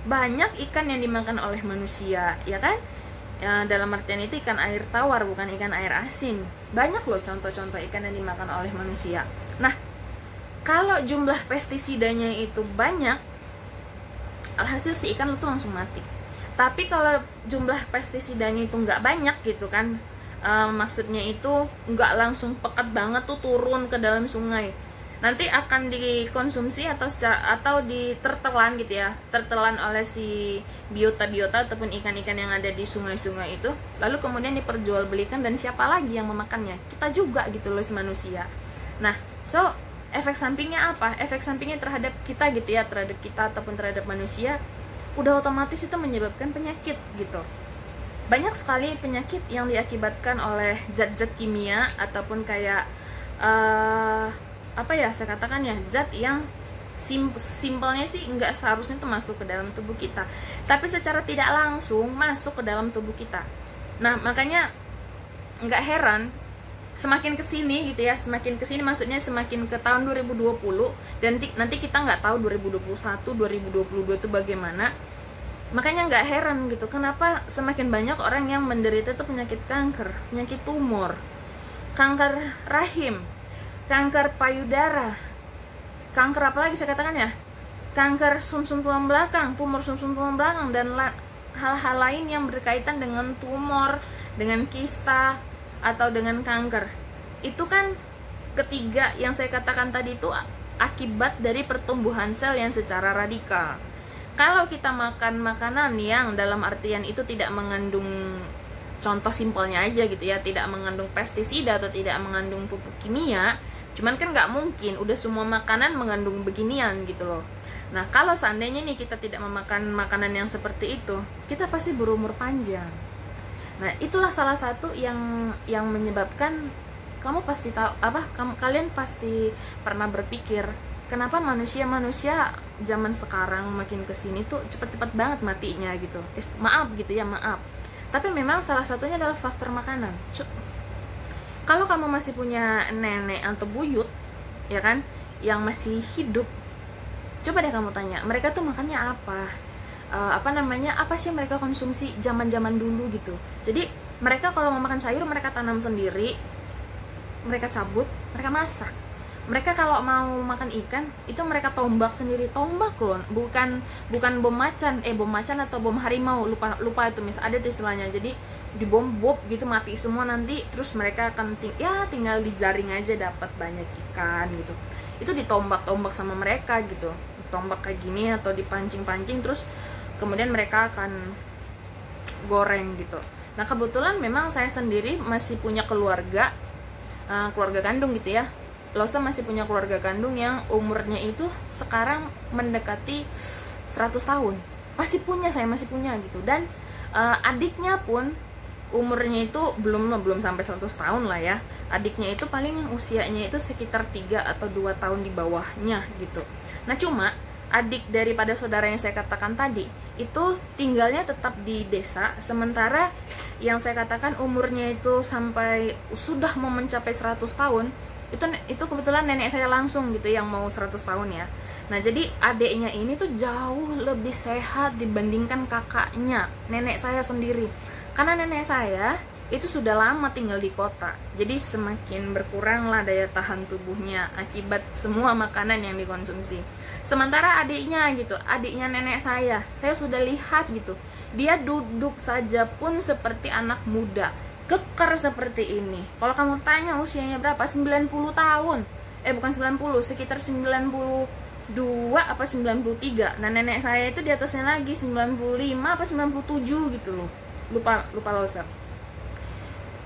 banyak ikan yang dimakan oleh manusia, ya kan? Ya, dalam artian itu ikan air tawar, bukan ikan air asin. Banyak loh contoh-contoh ikan yang dimakan oleh manusia. Nah, kalau jumlah pestisidanya itu banyak, alhasil si ikan itu langsung mati. Tapi kalau jumlah pestisidanya itu nggak banyak gitu kan, maksudnya itu nggak langsung pekat banget tuh turun ke dalam sungai, nanti akan dikonsumsi atau ditertelan gitu ya, tertelan oleh si biota-biota ataupun ikan-ikan yang ada di sungai-sungai itu, lalu kemudian diperjualbelikan, dan siapa lagi yang memakannya? Kita juga gitu loh, si manusia. Nah, so efek sampingnya apa? Efek sampingnya terhadap kita gitu ya, terhadap kita ataupun terhadap manusia, udah otomatis itu menyebabkan penyakit gitu. Banyak sekali penyakit yang diakibatkan oleh zat-zat kimia ataupun kayak saya katakan ya, zat yang simpelnya sih nggak seharusnya itu masuk ke dalam tubuh kita, tapi secara tidak langsung masuk ke dalam tubuh kita. Nah makanya nggak heran semakin kesini gitu ya, semakin kesini maksudnya semakin ke tahun 2020, dan nanti kita nggak tahu 2021, 2022 itu bagaimana. Makanya nggak heran gitu, kenapa semakin banyak orang yang menderita itu penyakit kanker, penyakit tumor, kanker rahim, kanker payudara, kanker apa lagi saya katakan ya, kanker sumsum tulang belakang, tumor sumsum tulang belakang, dan hal-hal lain yang berkaitan dengan tumor, dengan kista, atau dengan kanker. Itu kan ketiga yang saya katakan tadi itu akibat dari pertumbuhan sel yang secara radikal. Kalau kita makan makanan yang dalam artian itu tidak mengandung, contoh simpelnya aja gitu ya, tidak mengandung pestisida atau tidak mengandung pupuk kimia, cuman kan nggak mungkin udah semua makanan mengandung beginian gitu loh. Nah kalau seandainya nih kita tidak memakan makanan yang seperti itu, kita pasti berumur panjang. Nah itulah salah satu yang menyebabkan kamu pasti tahu kalian pasti pernah berpikir kenapa manusia zaman sekarang makin kesini tuh cepet-cepet banget matinya gitu. Maaf gitu ya, maaf. Tapi memang salah satunya adalah faktor makanan. Kalau kamu masih punya nenek atau buyut, ya kan, yang masih hidup, coba deh kamu tanya, mereka tuh makannya apa? apa sih mereka konsumsi zaman dulu gitu. Jadi mereka kalau mau makan sayur mereka tanam sendiri, mereka cabut, mereka masak. Mereka kalau mau makan ikan itu mereka tombak sendiri, tombak loh, bukan bom macan atau bom harimau, lupa itu ada tuh istilahnya. Jadi dibom gitu mati semua nanti, terus mereka akan tinggal dijaring aja dapat banyak ikan gitu. Itu ditombak sama mereka gitu, tombak kayak gini atau dipancing terus kemudian mereka akan goreng gitu. Nah kebetulan memang saya sendiri masih punya keluarga kandung gitu ya. Losa masih punya keluarga kandung yang umurnya itu sekarang mendekati 100 tahun. Saya masih punya gitu. Dan adiknya pun umurnya itu belum sampai 100 tahun lah ya. Adiknya itu paling usianya itu sekitar 3 atau 2 tahun di bawahnya gitu. Nah cuma adik daripada saudara yang saya katakan tadi itu tinggalnya tetap di desa, sementara yang saya katakan umurnya itu sampai sudah mau mencapai 100 tahun itu kebetulan nenek saya langsung gitu yang mau 100 tahun ya. Nah jadi adiknya ini tuh jauh lebih sehat dibandingkan kakaknya, nenek saya sendiri, karena nenek saya itu sudah lama tinggal di kota, jadi semakin berkuranglah daya tahan tubuhnya akibat semua makanan yang dikonsumsi. Sementara adiknya nenek saya sudah lihat gitu, dia duduk saja pun seperti anak muda, kekar seperti ini. Kalau kamu tanya usianya berapa, 90 tahun, bukan 90, sekitar 92 apa 93. Nah nenek saya itu di atasnya lagi 95 apa 97 gitu loh, lupa loh Ustaz.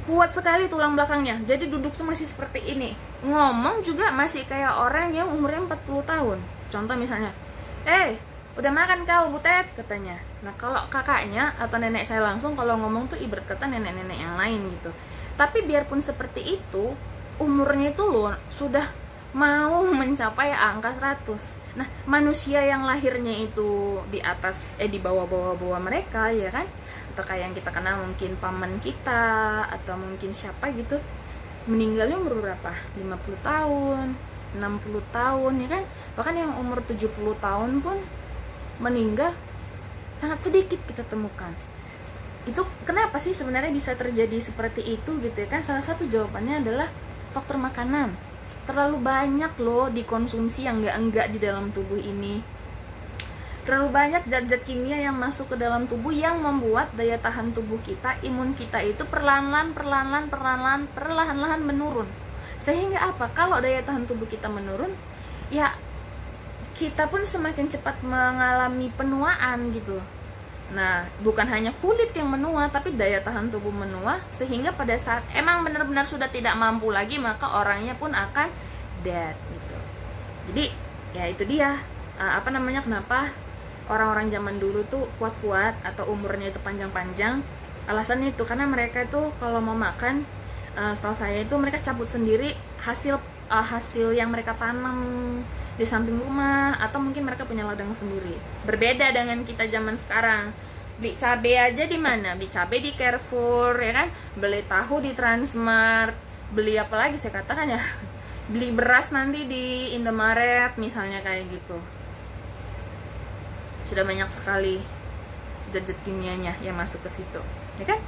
Kuat sekali tulang belakangnya, jadi duduk tuh masih seperti ini, ngomong juga masih kayak orang yang umurnya 40 tahun. Contoh misalnya, udah makan kau Butet, katanya. Nah kalau kakaknya atau nenek saya langsung kalau ngomong tuh ibarat kata nenek-nenek yang lain gitu. Tapi biarpun seperti itu, umurnya itu loh sudah mau mencapai angka 100. Nah manusia yang lahirnya itu di atas di bawah mereka ya kan, atau kayak yang kita kenal mungkin paman kita atau mungkin siapa gitu, meninggalnya umur berapa, 50 tahun 60 tahun ya kan. Bahkan yang umur 70 tahun pun meninggal sangat sedikit kita temukan. Itu kenapa sih sebenarnya bisa terjadi seperti itu gitu ya kan? Salah satu jawabannya adalah faktor makanan. Terlalu banyak loh dikonsumsi yang enggak di dalam tubuh ini. Terlalu banyak zat-zat kimia yang masuk ke dalam tubuh yang membuat daya tahan tubuh kita, imun kita itu perlahan-lahan menurun. Sehingga apa? Kalau daya tahan tubuh kita menurun, ya kita pun semakin cepat mengalami penuaan gitu. Nah, bukan hanya kulit yang menua, tapi daya tahan tubuh menua, sehingga pada saat emang benar-benar sudah tidak mampu lagi, maka orangnya pun akan dead gitu. Jadi, ya itu dia kenapa orang-orang zaman dulu tuh kuat-kuat atau umurnya itu panjang-panjang. Alasannya itu karena mereka itu kalau mau makan, setahu saya itu mereka cabut sendiri hasil yang mereka tanam di samping rumah, atau mungkin mereka punya ladang sendiri. Berbeda dengan kita zaman sekarang, beli cabai aja di mana? Beli cabai di Carrefour ya kan, beli tahu di Transmart, beli apa lagi saya katakan ya, beli beras nanti di Indomaret misalnya kayak gitu. Sudah banyak sekali zat-zat kimianya yang masuk ke situ ya kan.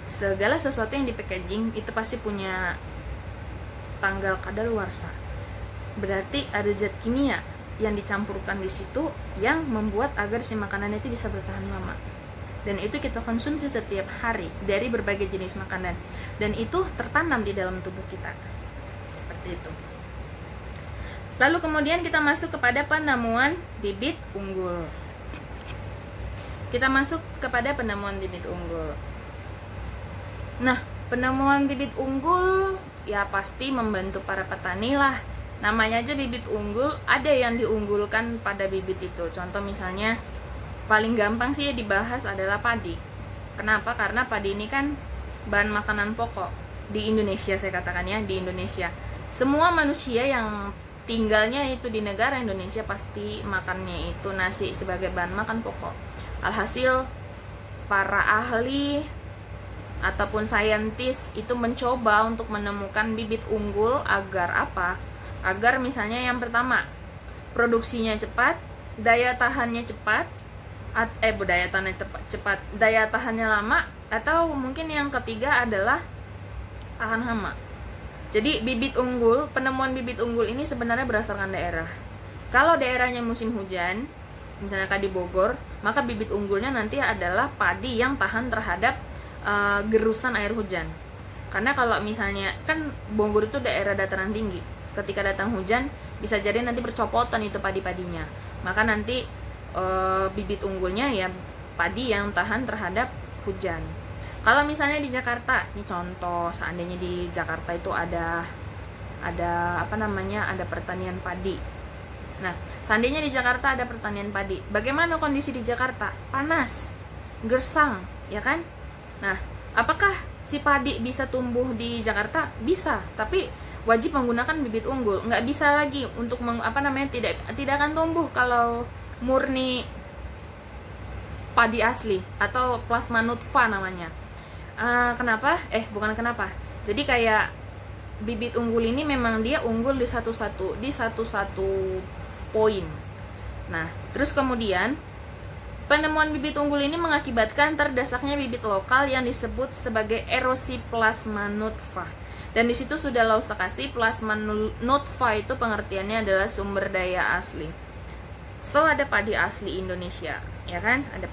Segala sesuatu yang di packaging itu pasti punya tanggal kadaluarsa. Berarti ada zat kimia yang dicampurkan di situ yang membuat agar si makanan itu bisa bertahan lama. Dan itu kita konsumsi setiap hari dari berbagai jenis makanan, dan itu tertanam di dalam tubuh kita. Seperti itu. Lalu kemudian kita masuk kepada penemuan bibit unggul. Kita masuk kepada penemuan bibit unggul. Nah, penemuan bibit unggul ya pasti membantu para petani lah. Namanya aja bibit unggul, ada yang diunggulkan pada bibit itu. Contoh misalnya paling gampang sih dibahas adalah padi. Kenapa? Karena padi ini kan bahan makanan pokok di Indonesia, saya katakan ya, di Indonesia. Semua manusia yang tinggalnya itu di negara Indonesia pasti makannya itu nasi sebagai bahan makan pokok. Alhasil para ahli ataupun saintis itu mencoba untuk menemukan bibit unggul agar apa? Agar misalnya yang pertama, produksinya cepat, daya tahannya cepat, daya tahannya cepat, daya tahannya lama, atau mungkin yang ketiga adalah tahan hama. Jadi penemuan bibit unggul ini sebenarnya berdasarkan daerah. Kalau daerahnya musim hujan, misalnya kayak di Bogor, maka bibit unggulnya nanti adalah padi yang tahan terhadap gerusan air hujan. Karena kalau misalnya kan Bogor itu daerah dataran tinggi, ketika datang hujan bisa jadi nanti bercopotan itu padi-padinya. Maka nanti bibit unggulnya ya padi yang tahan terhadap hujan. Kalau misalnya di Jakarta, ini contoh, seandainya di Jakarta itu ada ada pertanian padi. Nah, seandainya di Jakarta ada pertanian padi, bagaimana kondisi di Jakarta? Panas, gersang, ya kan? Nah, apakah si padi bisa tumbuh di Jakarta? Bisa, tapi wajib menggunakan bibit unggul. Nggak bisa lagi untuk tidak akan tumbuh kalau murni padi asli atau plasma nutfa namanya. Kenapa? Bukan kenapa. Jadi kayak bibit unggul ini memang dia unggul di satu-satu poin. Nah, terus kemudian penemuan bibit unggul ini mengakibatkan terdesaknya bibit lokal yang disebut sebagai erosi plasma nutfa. Dan di situ sudah lo usah kasih plasma nutfa itu pengertiannya adalah sumber daya asli. So ada padi asli Indonesia, ya kan? Ada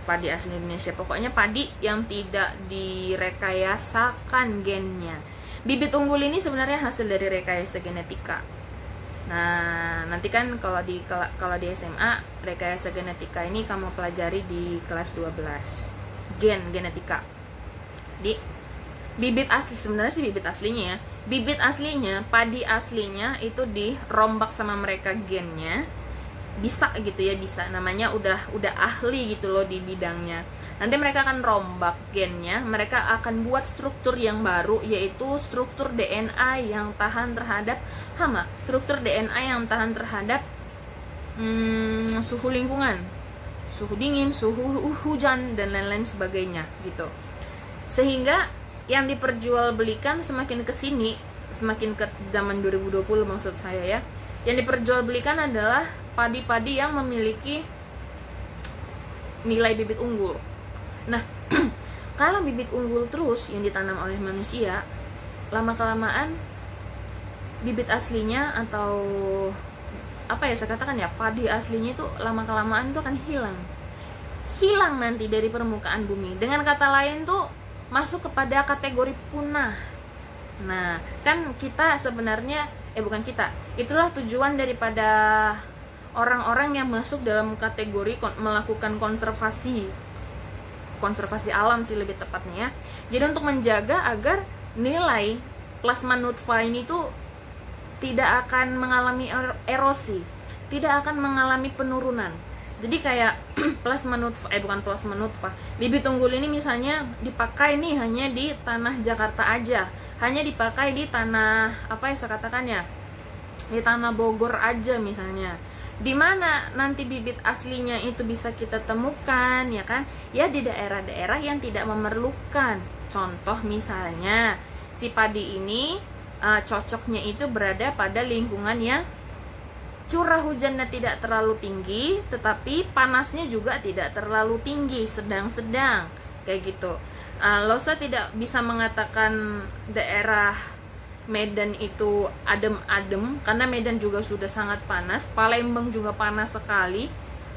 padi asli Indonesia. Pokoknya padi yang tidak direkayasakan gennya. Bibit unggul ini sebenarnya hasil dari rekayasa genetika. Nah, nanti kan kalau di SMA rekayasa genetika ini kamu pelajari di kelas 12. Genetika. Di bibit asli sebenarnya sih bibit aslinya ya. Bibit aslinya, padi aslinya itu dirombak sama mereka gennya. Bisa gitu ya, bisa, namanya udah ahli gitu loh di bidangnya. Nanti mereka akan rombak gennya, mereka akan buat struktur yang baru, yaitu struktur DNA yang tahan terhadap hama, struktur DNA yang tahan terhadap suhu lingkungan, suhu dingin, suhu hujan, dan lain-lain sebagainya gitu. Sehingga yang diperjualbelikan semakin kesini, semakin ke zaman 2020 maksud saya ya, yang diperjualbelikan adalah padi-padi yang memiliki nilai bibit unggul. Nah, kalau bibit unggul terus yang ditanam oleh manusia, lama-kelamaan bibit aslinya atau saya katakan ya, padi aslinya itu lama-kelamaan itu akan hilang nanti dari permukaan bumi. Dengan kata lain tuh masuk kepada kategori punah. Nah, kan kita sebenarnya bukan kita, itulah tujuan daripada orang-orang yang masuk dalam kategori melakukan konservasi alam sih lebih tepatnya ya. Jadi untuk menjaga agar nilai plasma nutfa ini tuh tidak akan mengalami erosi, tidak akan mengalami penurunan. Jadi kayak bibit unggul ini misalnya dipakai nih hanya di tanah Jakarta aja, hanya dipakai di tanah di tanah Bogor aja misalnya. Di mana nanti bibit aslinya itu bisa kita temukan, ya kan? Ya di daerah-daerah yang tidak memerlukan. Contoh misalnya si padi ini cocoknya itu berada pada lingkungan yang curah hujannya tidak terlalu tinggi, tetapi panasnya juga tidak terlalu tinggi, sedang-sedang kayak gitu. Losa tidak bisa mengatakan daerah Medan itu adem-adem, karena Medan juga sudah sangat panas, Palembang juga panas sekali,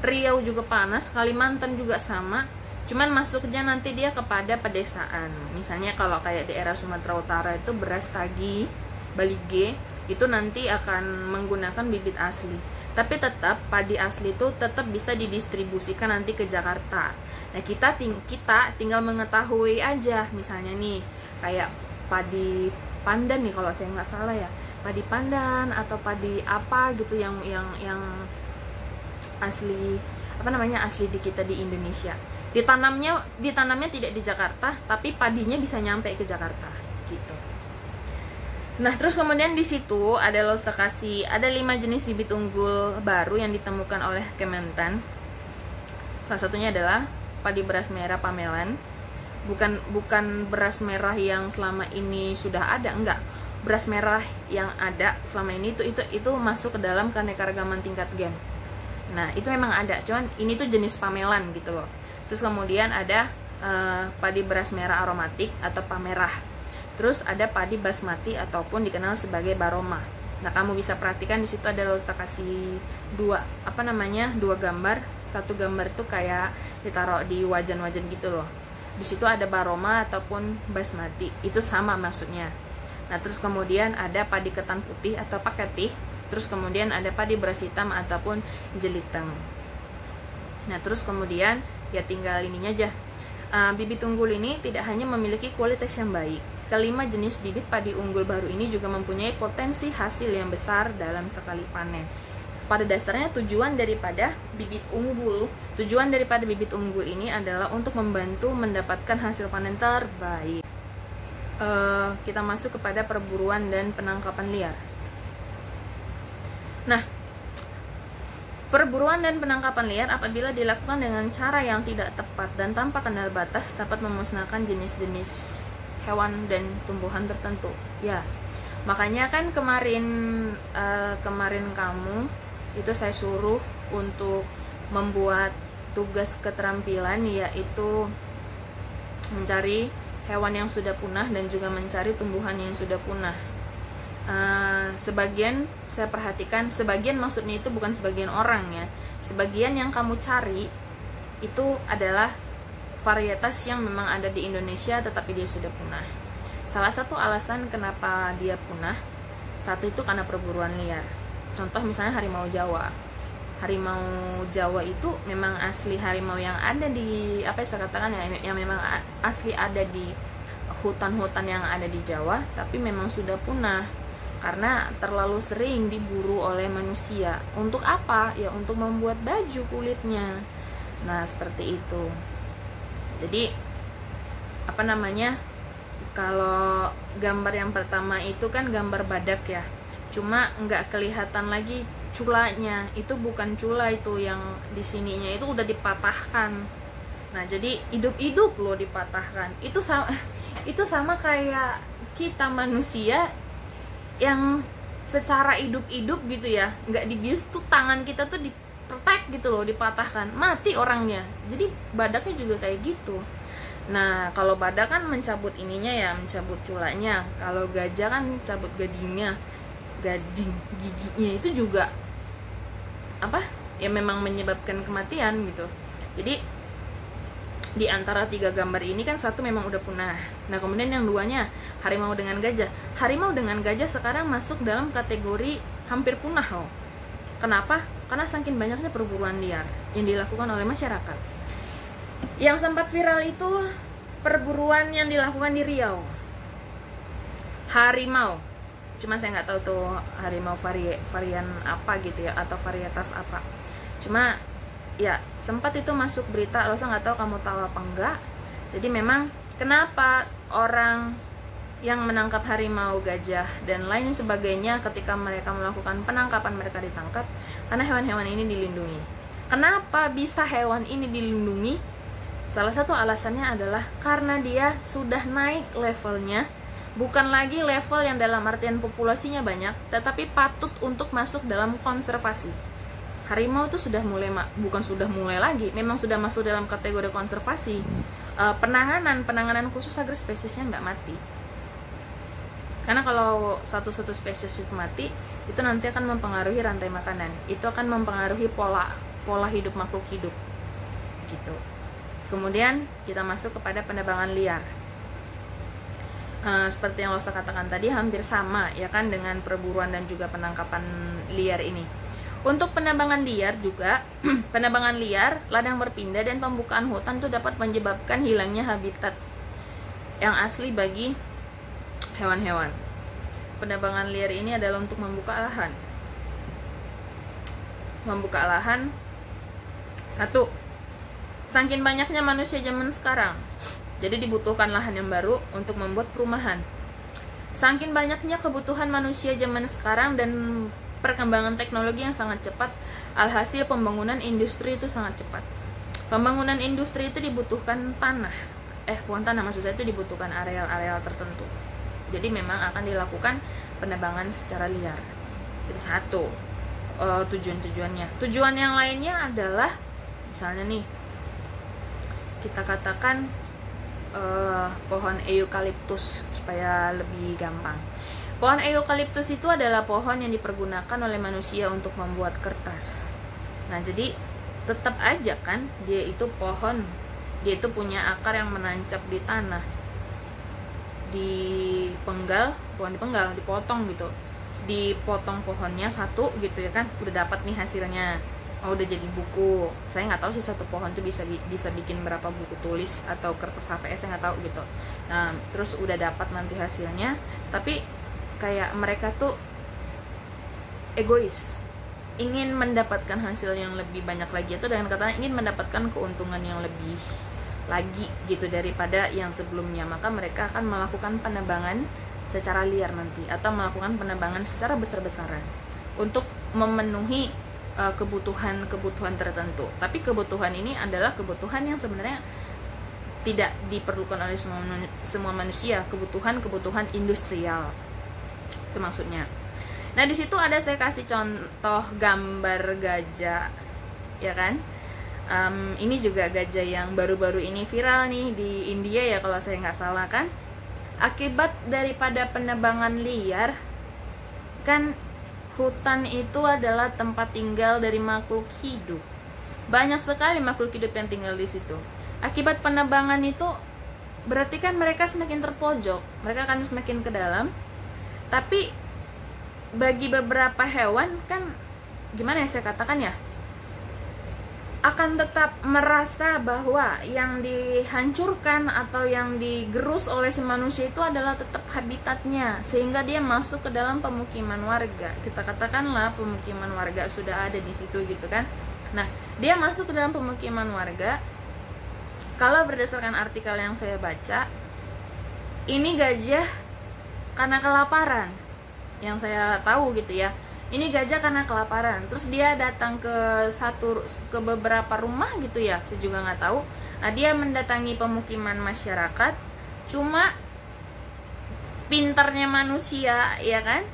Riau juga panas, Kalimantan juga sama. Cuman masuknya nanti dia kepada pedesaan. Misalnya kalau kayak daerah Sumatera Utara itu Brastagi, Balige, itu nanti akan menggunakan bibit asli. Tapi tetap padi asli itu tetap bisa didistribusikan nanti ke Jakarta. Nah, kita tinggal mengetahui aja, misalnya nih kayak padi pandan nih kalau saya nggak salah ya, padi pandan atau padi apa gitu yang asli asli di kita di Indonesia. Ditanamnya tidak di Jakarta, tapi padinya bisa nyampe ke Jakarta gitu. Nah, terus kemudian di situ ada 5 jenis bibit unggul baru yang ditemukan oleh Kementan. Salah satunya adalah padi beras merah pamelan. Bukan beras merah yang selama ini sudah ada, enggak. Beras merah yang ada selama ini itu masuk ke dalam keanekaragaman tingkat gen. Nah itu memang ada, cuman ini tuh jenis pamelan gitu loh. Terus kemudian ada padi beras merah aromatik atau pamerah. Terus ada padi basmati ataupun dikenal sebagai baroma. Nah kamu bisa perhatikan di situ ada Ustaz kasih dua gambar. Satu gambar tuh kayak ditaruh di wajan-wajan gitu loh. Di situ ada baroma ataupun basmati, itu sama maksudnya. Nah terus kemudian ada padi ketan putih atau paketih. Terus kemudian ada padi beras hitam ataupun jeliteng. Nah terus kemudian ya tinggal ininya aja. Bibit unggul ini tidak hanya memiliki kualitas yang baik. Kelima jenis bibit padi unggul baru ini juga mempunyai potensi hasil yang besar dalam sekali panen. Pada dasarnya tujuan daripada bibit unggul ini adalah untuk membantu mendapatkan hasil panen terbaik. Kita masuk kepada perburuan dan penangkapan liar. Nah, perburuan dan penangkapan liar apabila dilakukan dengan cara yang tidak tepat dan tanpa kenal batas dapat memusnahkan jenis-jenis hewan dan tumbuhan tertentu. Ya, makanya kan kemarin kamu itu saya suruh untuk membuat tugas keterampilan, yaitu mencari hewan yang sudah punah dan juga mencari tumbuhan yang sudah punah. Sebagian saya perhatikan, sebagian maksudnya itu bukan sebagian orang ya, sebagian yang kamu cari itu adalah varietas yang memang ada di Indonesia tetapi dia sudah punah. Salah satu alasan kenapa dia punah, satu itu karena perburuan liar. Contoh misalnya harimau Jawa. Harimau Jawa itu memang asli harimau yang ada di saya katakan ya, yang memang asli ada di hutan-hutan yang ada di Jawa, tapi memang sudah punah karena terlalu sering diburu oleh manusia. Untuk apa? Ya untuk membuat baju kulitnya. Nah, seperti itu. Jadi kalau gambar yang pertama itu kan gambar badak ya, cuma nggak kelihatan lagi culanya. Itu bukan cula, itu yang di sininya itu udah dipatahkan. Nah jadi hidup-hidup loh dipatahkan. Itu sama kayak kita manusia yang secara hidup-hidup gitu ya, nggak dibius tuh tangan kita tuh dipertek gitu loh, dipatahkan, mati orangnya. Jadi badaknya juga kayak gitu. Nah kalau badak kan mencabut ininya ya, mencabut culanya. Kalau gajah kan cabut giginya itu juga ya memang menyebabkan kematian gitu. Jadi di antara 3 gambar ini kan satu memang udah punah. Nah kemudian yang duanya harimau dengan gajah. Harimau dengan gajah sekarang masuk dalam kategori hampir punah loh. Kenapa? Karena saking banyaknya perburuan liar yang dilakukan oleh masyarakat. Yang sempat viral itu perburuan yang dilakukan di Riau. Harimau, cuma saya nggak tahu tuh harimau varian apa gitu ya, atau varietas apa. Cuma ya sempat itu masuk berita, saya nggak tahu kamu tahu apa enggak. Jadi memang kenapa orang yang menangkap harimau, gajah dan lain sebagainya ketika mereka melakukan penangkapan mereka ditangkap, karena hewan-hewan ini dilindungi. Kenapa bisa hewan ini dilindungi? Salah satu alasannya adalah karena dia sudah naik levelnya, bukan lagi level yang dalam artian populasinya banyak, tetapi patut untuk masuk dalam konservasi. Harimau itu sudah mulai lagi, memang sudah masuk dalam kategori konservasi. Penanganan khusus agar spesiesnya nggak mati. Karena kalau satu spesies itu mati, itu nanti akan mempengaruhi rantai makanan. Itu akan mempengaruhi pola hidup makhluk hidup. Gitu. Kemudian kita masuk kepada penebangan liar. Seperti yang Ustaz katakan tadi, hampir sama ya kan dengan perburuan dan juga penangkapan liar ini. Untuk penebangan liar juga, penebangan liar, ladang berpindah dan pembukaan hutan itu dapat menyebabkan hilangnya habitat yang asli bagi hewan-hewan. Penebangan liar ini adalah untuk membuka lahan. Membuka lahan. 1. Saking banyaknya manusia zaman sekarang, jadi dibutuhkan lahan yang baru untuk membuat perumahan. Saking banyaknya kebutuhan manusia zaman sekarang dan perkembangan teknologi yang sangat cepat, alhasil pembangunan industri itu sangat cepat. Pembangunan industri itu dibutuhkan bukan tanah, maksud saya itu dibutuhkan areal-areal tertentu. Jadi memang akan dilakukan penebangan secara liar. Itu 1. tujuan-tujuannya. Tujuan yang lainnya adalah misalnya nih, kita katakan pohon eukaliptus supaya lebih gampang. Pohon eukaliptus itu adalah pohon yang dipergunakan oleh manusia untuk membuat kertas. Nah, jadi tetap aja kan dia itu pohon, dia itu punya akar yang menancap di tanah, dipenggal, bukan dipenggal, dipotong gitu, dipotong pohonnya satu gitu ya kan, udah dapat nih hasilnya. Udah jadi buku. Saya nggak tahu sih satu pohon tuh bisa bikin berapa buku tulis atau kertas HVS, saya nggak tahu gitu. Nah, terus udah dapat nanti hasilnya, tapi kayak mereka tuh egois, ingin mendapatkan hasil yang lebih banyak lagi, atau dengan kata ingin mendapatkan keuntungan yang lebih lagi gitu daripada yang sebelumnya. Maka mereka akan melakukan penebangan secara liar nanti, atau melakukan penebangan secara besar-besaran untuk memenuhi kebutuhan tertentu. Tapi kebutuhan ini adalah kebutuhan yang sebenarnya tidak diperlukan oleh semua manusia, kebutuhan industrial. Itu maksudnya. Nah, di situ ada saya kasih contoh gambar gajah, ya kan? Ini juga gajah yang baru-baru ini viral nih di India ya kalau saya nggak salah kan. Akibat daripada penebangan liar kan, hutan itu adalah tempat tinggal dari makhluk hidup. Banyak sekali makhluk hidup yang tinggal di situ. Akibat penebangan itu berarti kan mereka semakin terpojok, mereka akan semakin ke dalam. Tapi bagi beberapa hewan kan, gimana ya saya katakan ya, akan tetap merasa bahwa yang dihancurkan atau yang digerus oleh si manusia itu adalah tetap habitatnya, sehingga dia masuk ke dalam pemukiman warga. Kita katakanlah pemukiman warga sudah ada di situ gitu kan. Nah, dia masuk ke dalam pemukiman warga. Kalau berdasarkan artikel yang saya baca, ini gajah karena kelaparan, yang saya tahu gitu ya. Ini gajah karena kelaparan, terus dia datang ke beberapa rumah gitu ya, saya juga nggak tahu. Nah, dia mendatangi pemukiman masyarakat, cuma pintarnya manusia ya kan,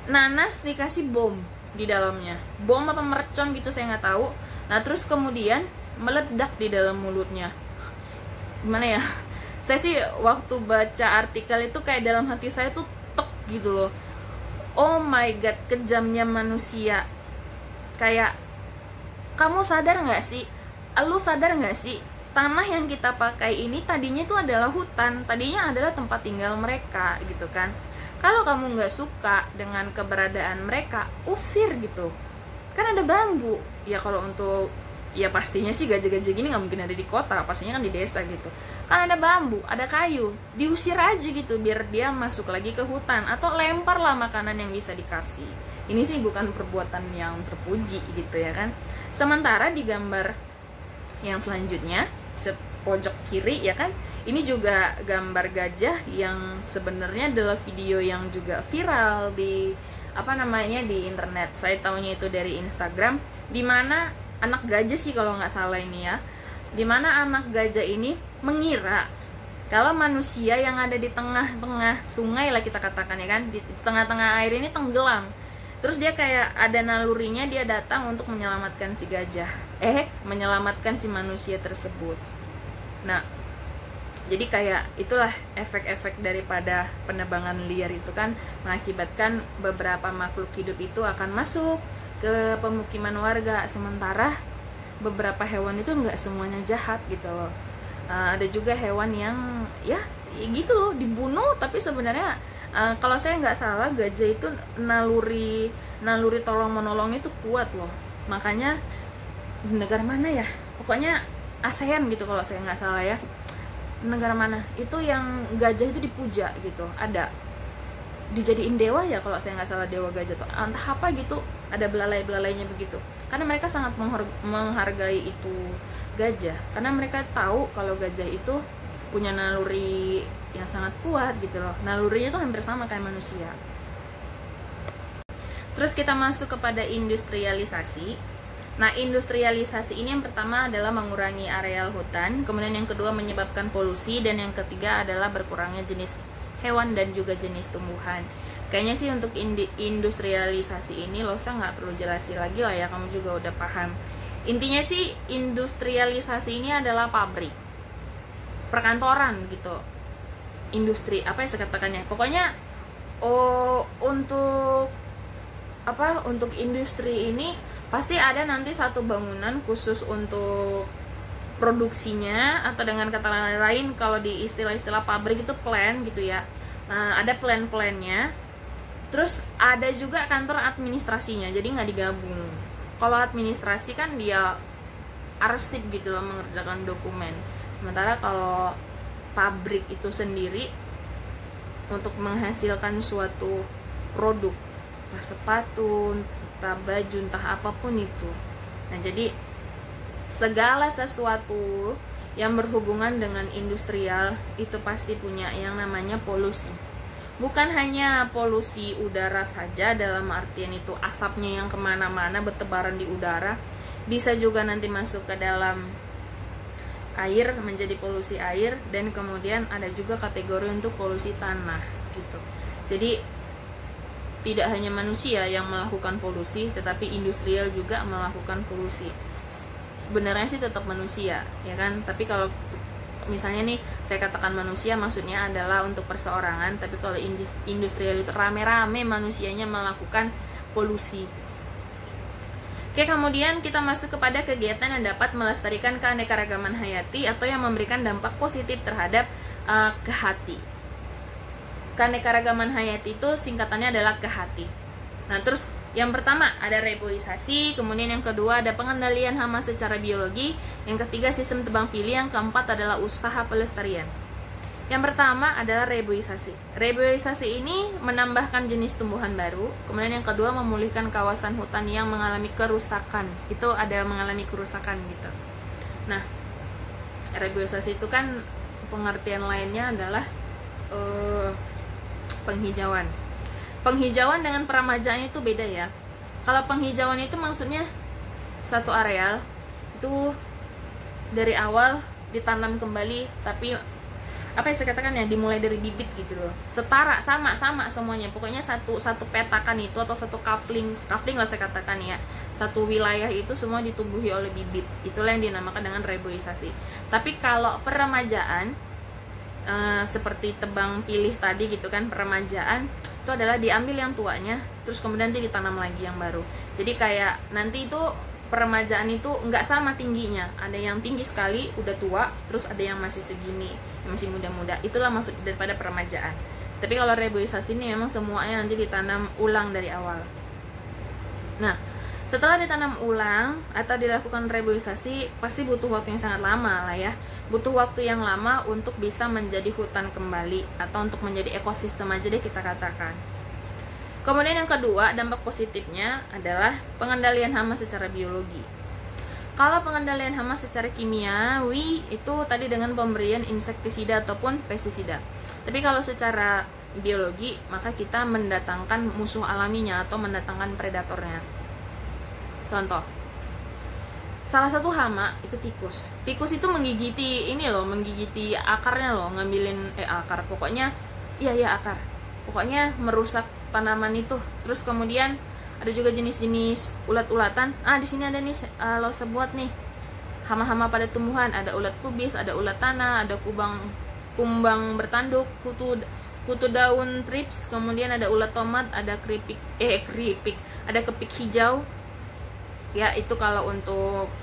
nanas dikasih bom di dalamnya, bom apa mercon gitu saya nggak tahu. Nah, terus kemudian meledak di dalam mulutnya. Gimana ya? Saya sih waktu baca artikel itu kayak dalam hati saya tuh tek gitu loh. Oh my god, kejamnya manusia. Kayak, kamu sadar gak sih? Lu sadar gak sih? Tanah yang kita pakai ini tadinya itu adalah hutan, tadinya adalah tempat tinggal mereka gitu kan. Kalau kamu gak suka dengan keberadaan mereka, usir gitu. Kan ada bambu. Ya kalau untuk, ya pastinya sih gajah-gajah gini gak mungkin ada di kota, pastinya kan di desa gitu. Kan ada bambu, ada kayu, diusir aja gitu biar dia masuk lagi ke hutan, atau lemparlah makanan yang bisa dikasih. Ini sih bukan perbuatan yang terpuji gitu ya kan. Sementara di gambar yang selanjutnya, pojok kiri ya kan, ini juga gambar gajah yang sebenarnya adalah video yang juga viral di di internet. Saya tahunya itu dari Instagram, dimana anak gajah sih kalau nggak salah ini ya, dimana anak gajah ini mengira kalau manusia yang ada di tengah-tengah sungai lah kita katakan ya kan, di tengah-tengah air ini tenggelam. Terus dia kayak ada nalurinya, dia datang untuk menyelamatkan si gajah, menyelamatkan si manusia tersebut. Nah, jadi kayak itulah efek-efek daripada penebangan liar itu kan, mengakibatkan beberapa makhluk hidup itu akan masuk ke pemukiman warga, sementara beberapa hewan itu nggak semuanya jahat gitu loh. Ada juga hewan yang ya gitu loh, dibunuh, tapi sebenarnya kalau saya nggak salah gajah itu naluri tolong menolong itu kuat loh. Makanya di negara mana ya, pokoknya ASEAN gitu kalau saya nggak salah ya, negara mana itu yang gajah itu dipuja gitu, ada dijadiin dewa ya kalau saya nggak salah, dewa gajah tuh entah apa gitu, ada belalai-belalainya begitu, karena mereka sangat menghargai itu gajah, karena mereka tahu kalau gajah itu punya naluri yang sangat kuat gitu loh. Nalurinya tuh hampir sama kayak manusia. Terus kita masuk kepada industrialisasi. Nah, industrialisasi ini yang pertama adalah mengurangi areal hutan, kemudian yang kedua menyebabkan polusi, dan yang ketiga adalah berkurangnya jenis hewan dan juga jenis tumbuhan. Kayaknya sih untuk industrialisasi ini Losa nggak perlu jelasin lagi lah ya, kamu juga udah paham. Intinya sih industrialisasi ini adalah pabrik, perkantoran gitu, industri apa ya sekatakannya. Pokoknya untuk industri ini pasti ada nanti satu bangunan khusus untuk produksinya, atau dengan kata lain kalau di istilah-istilah pabrik itu plant gitu ya. Nah, ada plan-plannya. Terus ada juga kantor administrasinya, jadi nggak digabung. Kalau administrasi kan dia arsip gitu loh, mengerjakan dokumen. Sementara kalau pabrik itu sendiri untuk menghasilkan suatu produk, entah sepatu, entah baju, entah apapun itu. Nah, jadi segala sesuatu yang berhubungan dengan industrial itu pasti punya yang namanya polusi. Bukan hanya polusi udara saja, dalam artian itu asapnya yang kemana-mana bertebaran di udara, bisa juga nanti masuk ke dalam air, menjadi polusi air, dan kemudian ada juga kategori untuk polusi tanah gitu. Jadi tidak hanya manusia yang melakukan polusi, tetapi industrial juga melakukan polusi. Sebenarnya sih tetap manusia, ya kan? Tapi kalau misalnya nih saya katakan manusia, maksudnya adalah untuk perseorangan, tapi kalau industrial itu rame-rame manusianya melakukan polusi. Oke, kemudian kita masuk kepada kegiatan yang dapat melestarikan keanekaragaman hayati atau yang memberikan dampak positif terhadap kehati. Keanekaragaman hayati itu singkatannya adalah kehati. Nah, terus yang pertama ada reboisasi, kemudian yang kedua ada pengendalian hama secara biologi, yang ketiga sistem tebang pilih, yang keempat adalah usaha pelestarian. Yang pertama adalah reboisasi. Reboisasi ini menambahkan jenis tumbuhan baru, kemudian yang kedua memulihkan kawasan hutan yang mengalami kerusakan. Itu ada mengalami kerusakan gitu. Nah, reboisasi itu kan pengertian lainnya adalah penghijauan. Penghijauan dengan peremajaan itu beda ya. Kalau penghijauan itu maksudnya satu areal itu dari awal ditanam kembali, tapi apa yang saya katakan ya, dimulai dari bibit gitu loh. Setara, sama semuanya. Pokoknya satu petakan itu atau satu kafling lah saya katakan ya. Satu wilayah itu semua ditumbuhi oleh bibit. Itulah yang dinamakan dengan reboisasi. Tapi kalau peremajaan seperti tebang pilih tadi gitu kan, peremajaan itu adalah diambil yang tuanya terus kemudian nanti ditanam lagi yang baru. Jadi kayak nanti itu peremajaan itu nggak sama tingginya, ada yang tinggi sekali udah tua, terus ada yang masih segini, yang masih muda-muda. Itulah maksud daripada peremajaan. Tapi kalau reboisasi ini memang semuanya nanti ditanam ulang dari awal. Nah, setelah ditanam ulang atau dilakukan reboisasi, pasti butuh waktu yang sangat lama lah ya. Butuh waktu yang lama untuk bisa menjadi hutan kembali, atau untuk menjadi ekosistem aja deh kita katakan. Kemudian yang kedua, dampak positifnya adalah pengendalian hama secara biologi. Kalau pengendalian hama secara kimiawi itu tadi dengan pemberian insektisida ataupun pestisida. Tapi kalau secara biologi, maka kita mendatangkan musuh alaminya atau mendatangkan predatornya. Contoh, salah satu hama itu tikus. Tikus itu menggigiti ini loh, menggigiti akarnya loh, ngambilin akar. Pokoknya akar. Pokoknya merusak tanaman itu. Terus kemudian ada juga jenis-jenis ulat-ulatan. Di sini ada nih lo sebuat nih hama-hama pada tumbuhan. Ada ulat kubis, ada ulat tanah, ada kumbang bertanduk, kutu daun trips, kemudian ada ulat tomat, ada ada kepik hijau. Ya, itu kalau untuk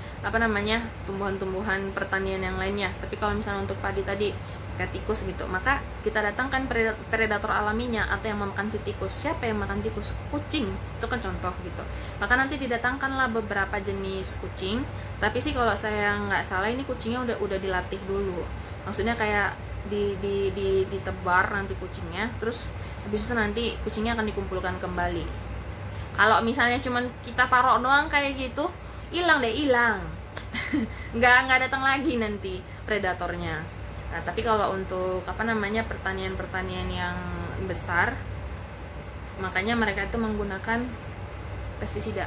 tumbuhan-tumbuhan pertanian yang lainnya. Tapi kalau misalnya untuk padi tadi kayak tikus gitu, maka kita datangkan predator alaminya atau yang memakan si tikus. Siapa yang makan tikus? Kucing. Itu kan contoh gitu. Maka nanti didatangkanlah beberapa jenis kucing. Tapi sih kalau saya nggak salah ini kucingnya udah dilatih dulu. Maksudnya kayak ditebar nanti kucingnya, terus habis itu nanti kucingnya akan dikumpulkan kembali. Kalau misalnya cuman kita taruh doang kayak gitu, hilang. nggak datang lagi nanti predatornya. Nah, tapi kalau untuk pertanian yang besar, makanya mereka itu menggunakan pestisida.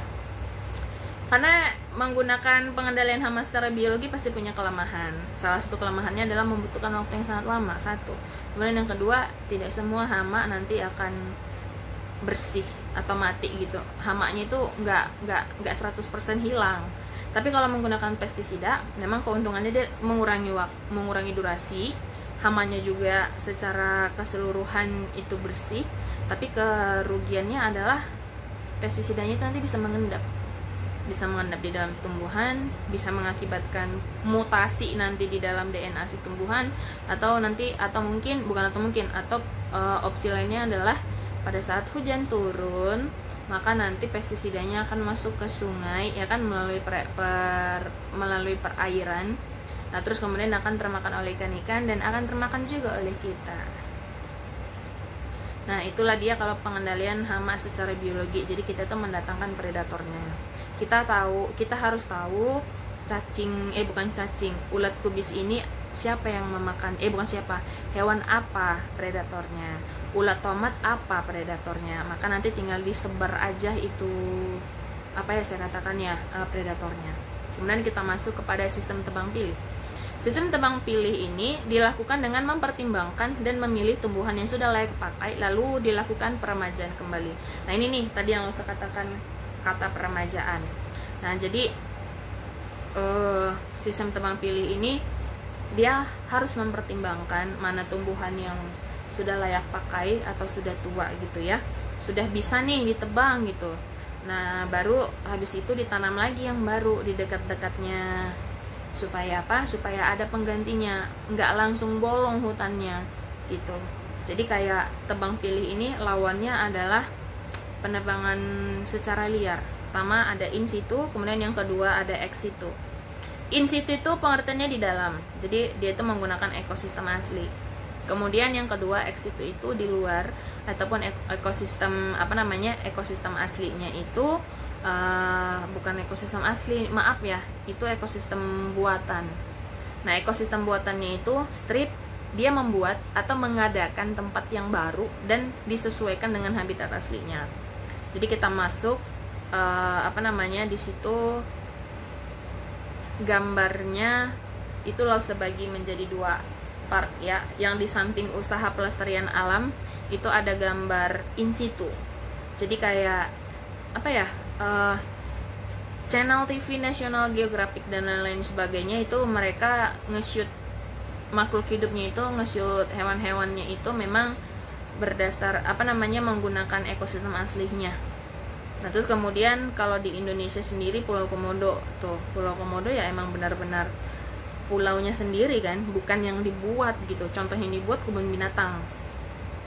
Karena menggunakan pengendalian hama secara biologi pasti punya kelemahan. Salah satu kelemahannya adalah membutuhkan waktu yang sangat lama, satu. Kemudian yang kedua, tidak semua hama nanti akan bersih atau mati gitu. Hamanya itu nggak 100% hilang. Tapi kalau menggunakan pestisida, memang keuntungannya dia mengurangi durasi. Hamanya juga secara keseluruhan itu bersih, tapi kerugiannya adalah pestisidanya itu nanti bisa mengendap di dalam tumbuhan, bisa mengakibatkan mutasi nanti di dalam DNA si tumbuhan, atau opsi lainnya adalah pada saat hujan turun, maka nanti pestisidanya akan masuk ke sungai, ya kan, melalui perairan. Nah, terus kemudian akan termakan oleh ikan-ikan dan akan termakan juga oleh kita. Nah, itulah dia kalau pengendalian hama secara biologi. Jadi kita tuh mendatangkan predatornya. Kita harus tahu ulat kubis ini siapa yang memakan, hewan apa predatornya, ulat tomat apa predatornya. Maka nanti tinggal disebar aja itu predatornya. Kemudian kita masuk kepada sistem tebang pilih. Sistem tebang pilih ini dilakukan dengan mempertimbangkan dan memilih tumbuhan yang sudah layak pakai, lalu dilakukan peremajaan kembali. Nah, ini nih tadi yang saya katakan, kata peremajaan. Nah, jadi sistem tebang pilih ini dia harus mempertimbangkan mana tumbuhan yang sudah layak pakai atau sudah tua gitu ya, sudah bisa nih ditebang gitu. Nah, baru habis itu ditanam lagi yang baru di dekat-dekatnya. Supaya ada penggantinya, nggak langsung bolong hutannya gitu. Jadi kayak tebang pilih ini lawannya adalah penebangan secara liar. Pertama ada in situ, kemudian yang kedua ada ex situ. In situ itu pengertiannya di dalam, jadi dia itu menggunakan ekosistem asli. Kemudian yang kedua ex situ itu di luar, ataupun ekosistem aslinya itu bukan ekosistem asli, itu ekosistem buatan. Nah, ekosistem buatannya itu strip, dia membuat atau mengadakan tempat yang baru dan disesuaikan dengan habitat aslinya. Jadi kita masuk di situ gambarnya itu sebagi menjadi dua part ya. Yang di samping usaha pelestarian alam itu ada gambar in situ. Jadi kayak channel TV National Geographic dan lain-lain sebagainya itu mereka nge-shoot makhluk hidupnya itu, nge-shoot hewan-hewannya itu memang berdasar menggunakan ekosistem aslinya. Nah, terus kemudian kalau di Indonesia sendiri Pulau Komodo ya emang benar-benar pulaunya sendiri kan, bukan yang dibuat gitu. Contoh yang dibuat kebun binatang.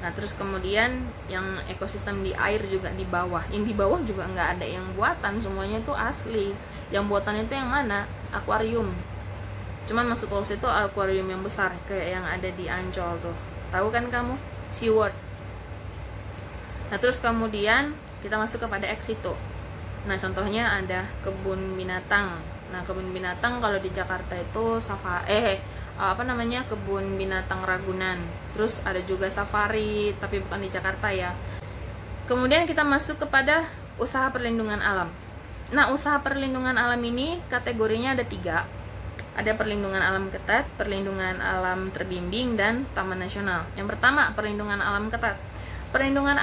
Nah, terus kemudian yang ekosistem di air juga di bawah. Yang di bawah juga nggak ada yang buatan, semuanya itu asli. Yang buatan itu yang mana? Akuarium. Cuman maksud Tulus itu akuarium yang besar kayak yang ada di Ancol tuh. Tahu kan kamu? SeaWorld. Nah, terus kemudian kita masuk kepada ex situ. Nah, contohnya ada kebun binatang. Nah, kebun binatang kalau di Jakarta itu kebun binatang Ragunan. Terus ada juga safari, tapi bukan di Jakarta ya. Kemudian kita masuk kepada usaha perlindungan alam. Nah, usaha perlindungan alam ini kategorinya ada 3. Ada perlindungan alam ketat, perlindungan alam terbimbing, dan taman nasional. Yang pertama, perlindungan alam ketat. Perlindungan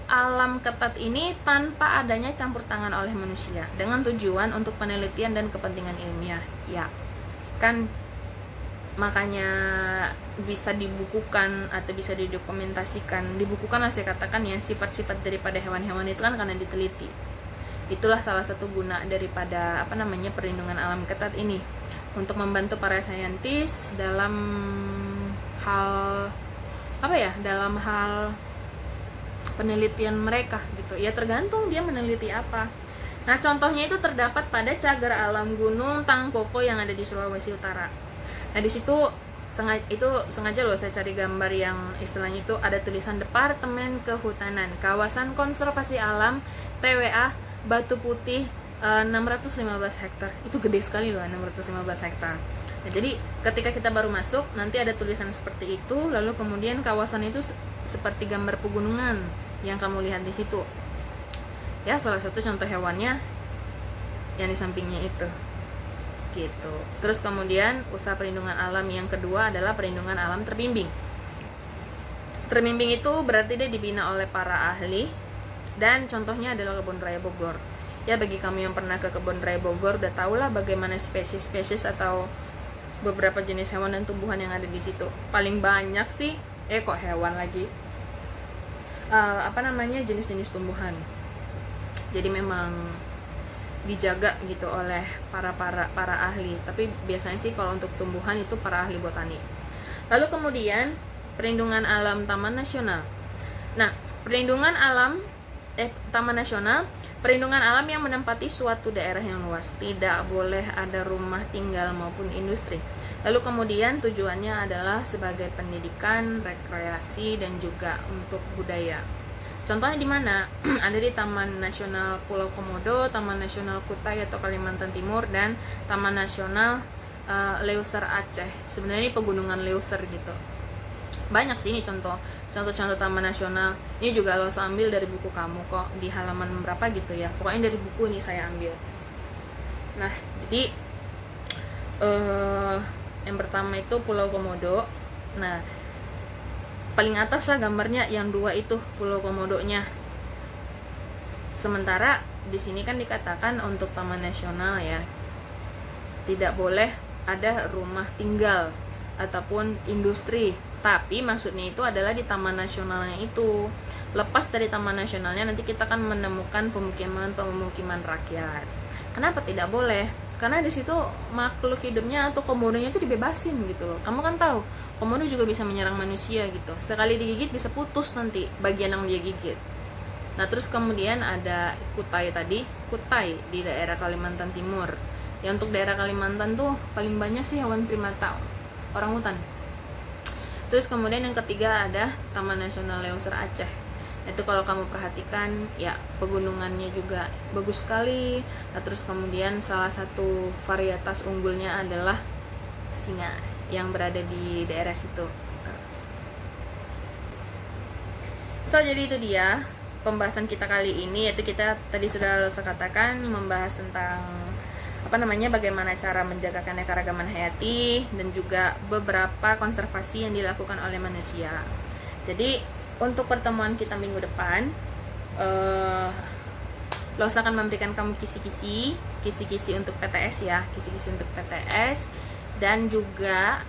alam ketat ini tanpa adanya campur tangan oleh manusia, dengan tujuan untuk penelitian dan kepentingan ilmiah. Ya, kan makanya bisa dibukukan atau bisa didokumentasikan. Dibukukan lah saya katakan ya, sifat-sifat daripada hewan-hewan itu kan karena diteliti. Itulah salah satu guna daripada perlindungan alam ketat ini, untuk membantu para saintis dalam hal penelitian mereka gitu ya, tergantung dia meneliti apa. Nah, contohnya itu terdapat pada cagar alam Gunung Tangkoko yang ada di Sulawesi Utara. Nah, di situ sengaja loh saya cari gambar yang istilahnya itu ada tulisan Departemen Kehutanan Kawasan Konservasi Alam TWA Batu Putih 615 hektar. Itu gede sekali loh, 615 hektar. Nah, jadi ketika kita baru masuk nanti ada tulisan seperti itu, lalu kemudian kawasan itu seperti gambar pegunungan yang kamu lihat di situ. Ya, salah satu contoh hewannya yang di sampingnya itu gitu. Terus kemudian usaha perlindungan alam yang kedua adalah perlindungan alam terbimbing. Terbimbing itu berarti dia dibina oleh para ahli, dan contohnya adalah Kebun Raya Bogor. Ya, bagi kamu yang pernah ke Kebun Raya Bogor udah tahulah bagaimana spesies-spesies atau beberapa jenis hewan dan tumbuhan yang ada di situ. Paling banyak sih kok hewan lagi, jenis-jenis tumbuhan. Jadi memang dijaga gitu oleh para ahli. Tapi biasanya sih kalau untuk tumbuhan itu para ahli botani. Lalu kemudian perlindungan alam Taman Nasional. Nah, perlindungan alam Taman Nasional, perlindungan alam yang menempati suatu daerah yang luas, tidak boleh ada rumah tinggal maupun industri. Lalu kemudian tujuannya adalah sebagai pendidikan, rekreasi, dan juga untuk budaya. Contohnya di mana? Ada di Taman Nasional Pulau Komodo, Taman Nasional Kutai atau Kalimantan Timur, dan Taman Nasional Leuser Aceh. Sebenarnya ini pegunungan Leuser gitu. Banyak sih ini contoh taman nasional. Ini juga lo ambil dari buku kamu kok, di halaman berapa gitu ya, pokoknya dari buku ini saya ambil. Nah, jadi yang pertama itu Pulau Komodo. Nah, paling atas lah gambarnya, yang dua itu Pulau Komodonya. Sementara di sini kan dikatakan untuk taman nasional ya, tidak boleh ada rumah tinggal ataupun industri. Tapi maksudnya itu adalah di taman nasionalnya itu. Lepas dari taman nasionalnya nanti kita akan menemukan pemukiman rakyat. Kenapa tidak boleh? Karena di situ makhluk hidupnya atau komodonya itu dibebasin gitu loh. Kamu kan tahu, komodo juga bisa menyerang manusia gitu. Sekali digigit bisa putus nanti bagian yang dia gigit. Nah, terus kemudian ada Kutai tadi, Kutai di daerah Kalimantan Timur. Ya, untuk daerah Kalimantan tuh paling banyak sih hewan primata, orangutan. Terus kemudian yang ketiga ada Taman Nasional Leuser Aceh. Itu kalau kamu perhatikan ya, pegunungannya juga bagus sekali. Nah, terus kemudian salah satu varietas unggulnya adalah singa yang berada di daerah situ. So, jadi itu dia pembahasan kita kali ini, yaitu kita tadi sudah katakan membahas tentang bagaimana cara menjaga keanekaragaman hayati dan juga beberapa konservasi yang dilakukan oleh manusia. Jadi untuk pertemuan kita minggu depan, Los akan memberikan kamu kisi-kisi untuk PTS ya, kisi-kisi untuk PTS, dan juga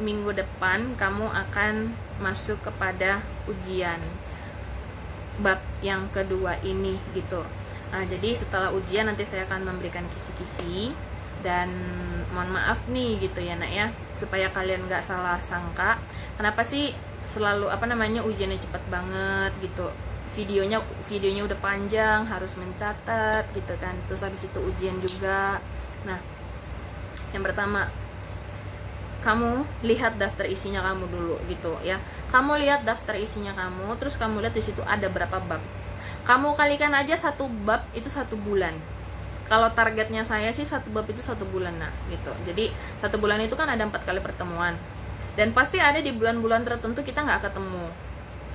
minggu depan kamu akan masuk kepada ujian bab yang kedua ini gitu. Nah, jadi setelah ujian nanti saya akan memberikan kisi-kisi, dan mohon maaf nih gitu ya nak ya, supaya kalian nggak salah sangka kenapa sih selalu ujiannya cepat banget gitu, videonya udah panjang, harus mencatat gitu kan, terus habis itu ujian juga. Nah, yang pertama, kamu lihat daftar isinya kamu dulu gitu ya. Kamu lihat daftar isinya kamu, terus kamu lihat di situ ada berapa bab. Kamu kalikan aja satu bab itu 1 bulan. Kalau targetnya saya sih 1 bab itu 1 bulan nah gitu. Jadi 1 bulan itu kan ada 4 kali pertemuan. Dan pasti ada di bulan-bulan tertentu kita nggak ketemu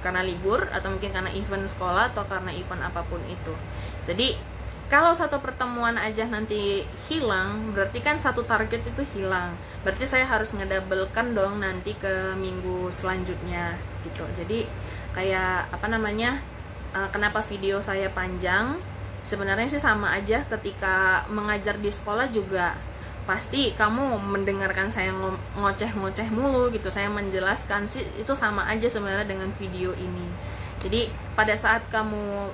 karena libur, atau mungkin karena event sekolah, atau karena event apapun itu. Jadi kalau 1 pertemuan aja nanti hilang, berarti kan 1 target itu hilang. Berarti saya harus ngedabelkan dong nanti ke minggu selanjutnya gitu. Jadi kayak kenapa video saya panjang? Sebenarnya sih sama aja ketika mengajar di sekolah juga. Pasti kamu mendengarkan saya ngoceh-ngoceh mulu gitu. Saya menjelaskan sih itu sama aja sebenarnya dengan video ini. Jadi pada saat kamu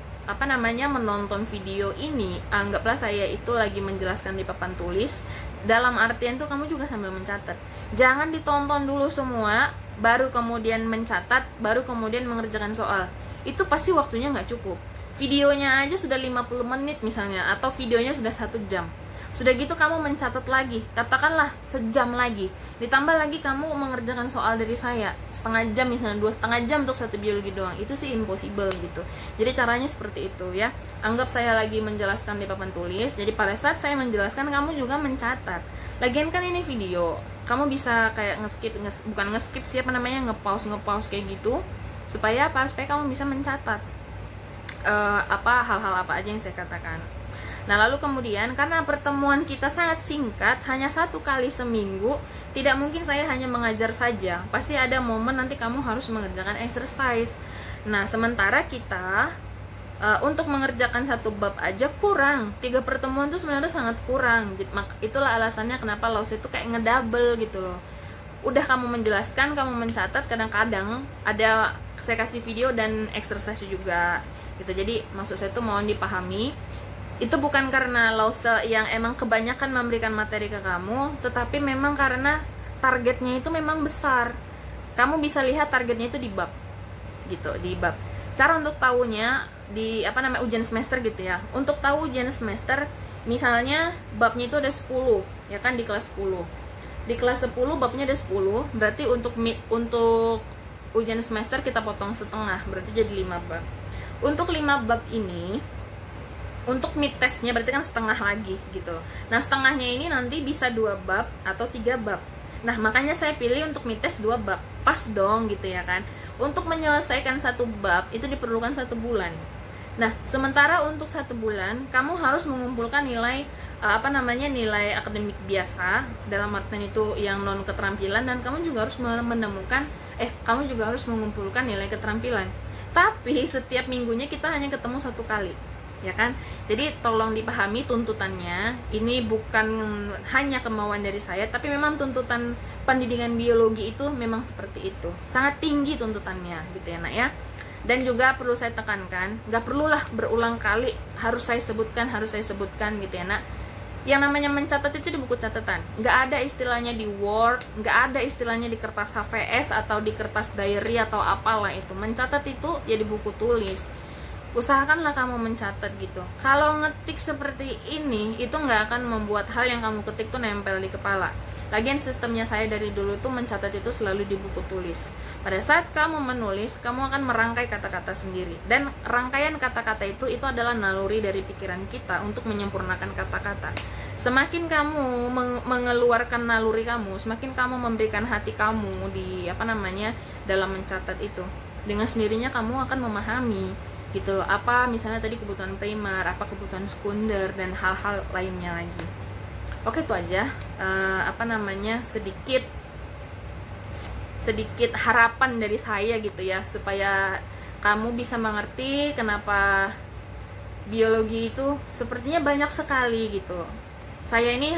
menonton video ini, anggaplah saya itu lagi menjelaskan di papan tulis. Dalam artian tuh kamu juga sambil mencatat. Jangan ditonton dulu semua, baru kemudian mencatat, baru kemudian mengerjakan soal. Itu pasti waktunya nggak cukup. Videonya aja sudah 50 menit misalnya, atau videonya sudah 1 jam. Sudah gitu kamu mencatat lagi, katakanlah sejam lagi, ditambah lagi kamu mengerjakan soal dari saya setengah jam misalnya, 2,5 jam untuk 1 biologi doang, itu sih impossible gitu. Jadi caranya seperti itu ya. Anggap saya lagi menjelaskan di papan tulis, jadi pada saat saya menjelaskan kamu juga mencatat. Lagian kan ini video, kamu bisa kayak nge-skip sih nge-pause kayak gitu, supaya kamu bisa mencatat hal-hal apa aja yang saya katakan. Nah, lalu kemudian karena pertemuan kita sangat singkat, hanya 1 kali seminggu, tidak mungkin saya hanya mengajar saja. Pasti ada momen nanti kamu harus mengerjakan exercise. Nah, sementara kita untuk mengerjakan 1 bab aja kurang. 3 pertemuan itu sebenarnya sangat kurang. Itulah alasannya kenapa Laos itu kayak ngedouble gitu loh. Udah kamu menjelaskan, kamu mencatat, kadang-kadang ada saya kasih video dan exercise juga gitu. Jadi maksud saya itu mohon dipahami, itu bukan karena Lause yang emang kebanyakan memberikan materi ke kamu, tetapi memang karena targetnya itu memang besar. Kamu bisa lihat targetnya itu di bab gitu, di bab. Cara untuk tahunya di ujian semester gitu ya. Untuk tahu ujian semester, misalnya babnya itu ada 10, ya kan, di kelas 10. Di kelas 10 babnya ada 10, berarti untuk ujian semester kita potong setengah, berarti jadi 5 bab. Untuk 5 bab ini, untuk mid testnya berarti kan setengah lagi gitu. Nah, setengahnya ini nanti bisa 2 bab atau 3 bab. Nah, makanya saya pilih untuk mid test 2 bab. Pas dong gitu ya kan. Untuk menyelesaikan 1 bab itu diperlukan 1 bulan. Nah, sementara untuk 1 bulan kamu harus mengumpulkan nilai nilai akademik biasa, dalam artian itu yang non keterampilan, dan kamu juga harus kamu juga harus mengumpulkan nilai keterampilan. Tapi setiap minggunya kita hanya ketemu 1 kali, ya kan? Jadi tolong dipahami tuntutannya. Ini bukan hanya kemauan dari saya, tapi memang tuntutan pendidikan biologi itu memang seperti itu, sangat tinggi tuntutannya gitu ya nak ya. Dan juga perlu saya tekankan, nggak perlulah berulang kali harus saya sebutkan gitu ya nak. Yang namanya mencatat itu di buku catatan, nggak ada istilahnya di Word, nggak ada istilahnya di kertas HVS atau di kertas diary atau apalah itu. Mencatat itu ya di buku tulis. Usahakanlah kamu mencatat gitu. Kalau ngetik seperti ini, itu nggak akan membuat hal yang kamu ketik tuh nempel di kepala. Lagian sistemnya saya dari dulu tuh mencatat itu selalu di buku tulis. Pada saat kamu menulis, kamu akan merangkai kata-kata sendiri. Dan rangkaian kata-kata itu adalah naluri dari pikiran kita untuk menyempurnakan kata-kata. Semakin kamu mengeluarkan naluri kamu, semakin kamu memberikan hati kamu dalam mencatat itu. Dengan sendirinya kamu akan memahami gitu loh, apa misalnya tadi kebutuhan primer, apa kebutuhan sekunder, dan hal-hal lainnya lagi. Oke, itu aja sedikit harapan dari saya gitu ya, supaya kamu bisa mengerti kenapa biologi itu sepertinya banyak sekali gitu. Saya ini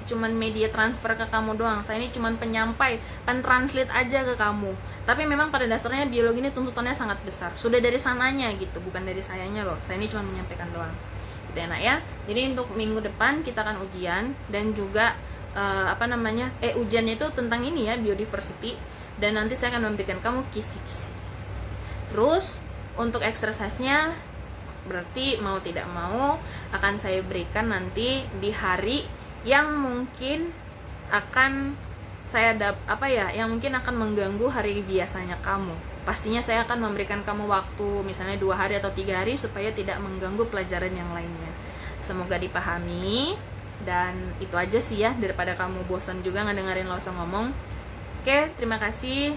cuman media transfer ke kamu doang. Saya ini cuman penyampai, translate aja ke kamu. Tapi memang pada dasarnya biologi ini tuntutannya sangat besar. Sudah dari sananya gitu, bukan dari sayanya loh. Saya ini cuma menyampaikan doang. Gitu ya nak ya. Jadi untuk minggu depan kita akan ujian, dan juga ujiannya itu tentang ini ya, biodiversity, dan nanti saya akan memberikan kamu kisi-kisi. Terus untuk exercise-nya berarti mau tidak mau akan saya berikan nanti di hari yang mungkin akan yang mungkin akan mengganggu hari biasanya kamu. Pastinya saya akan memberikan kamu waktu misalnya 2 hari atau 3 hari supaya tidak mengganggu pelajaran yang lainnya. Semoga dipahami, dan itu aja sih ya, daripada kamu bosan juga ngedengerin Lause ngomong. Oke, terima kasih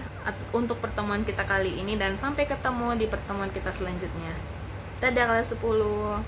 untuk pertemuan kita kali ini, dan sampai ketemu di pertemuan kita selanjutnya. Dadah kelas 10.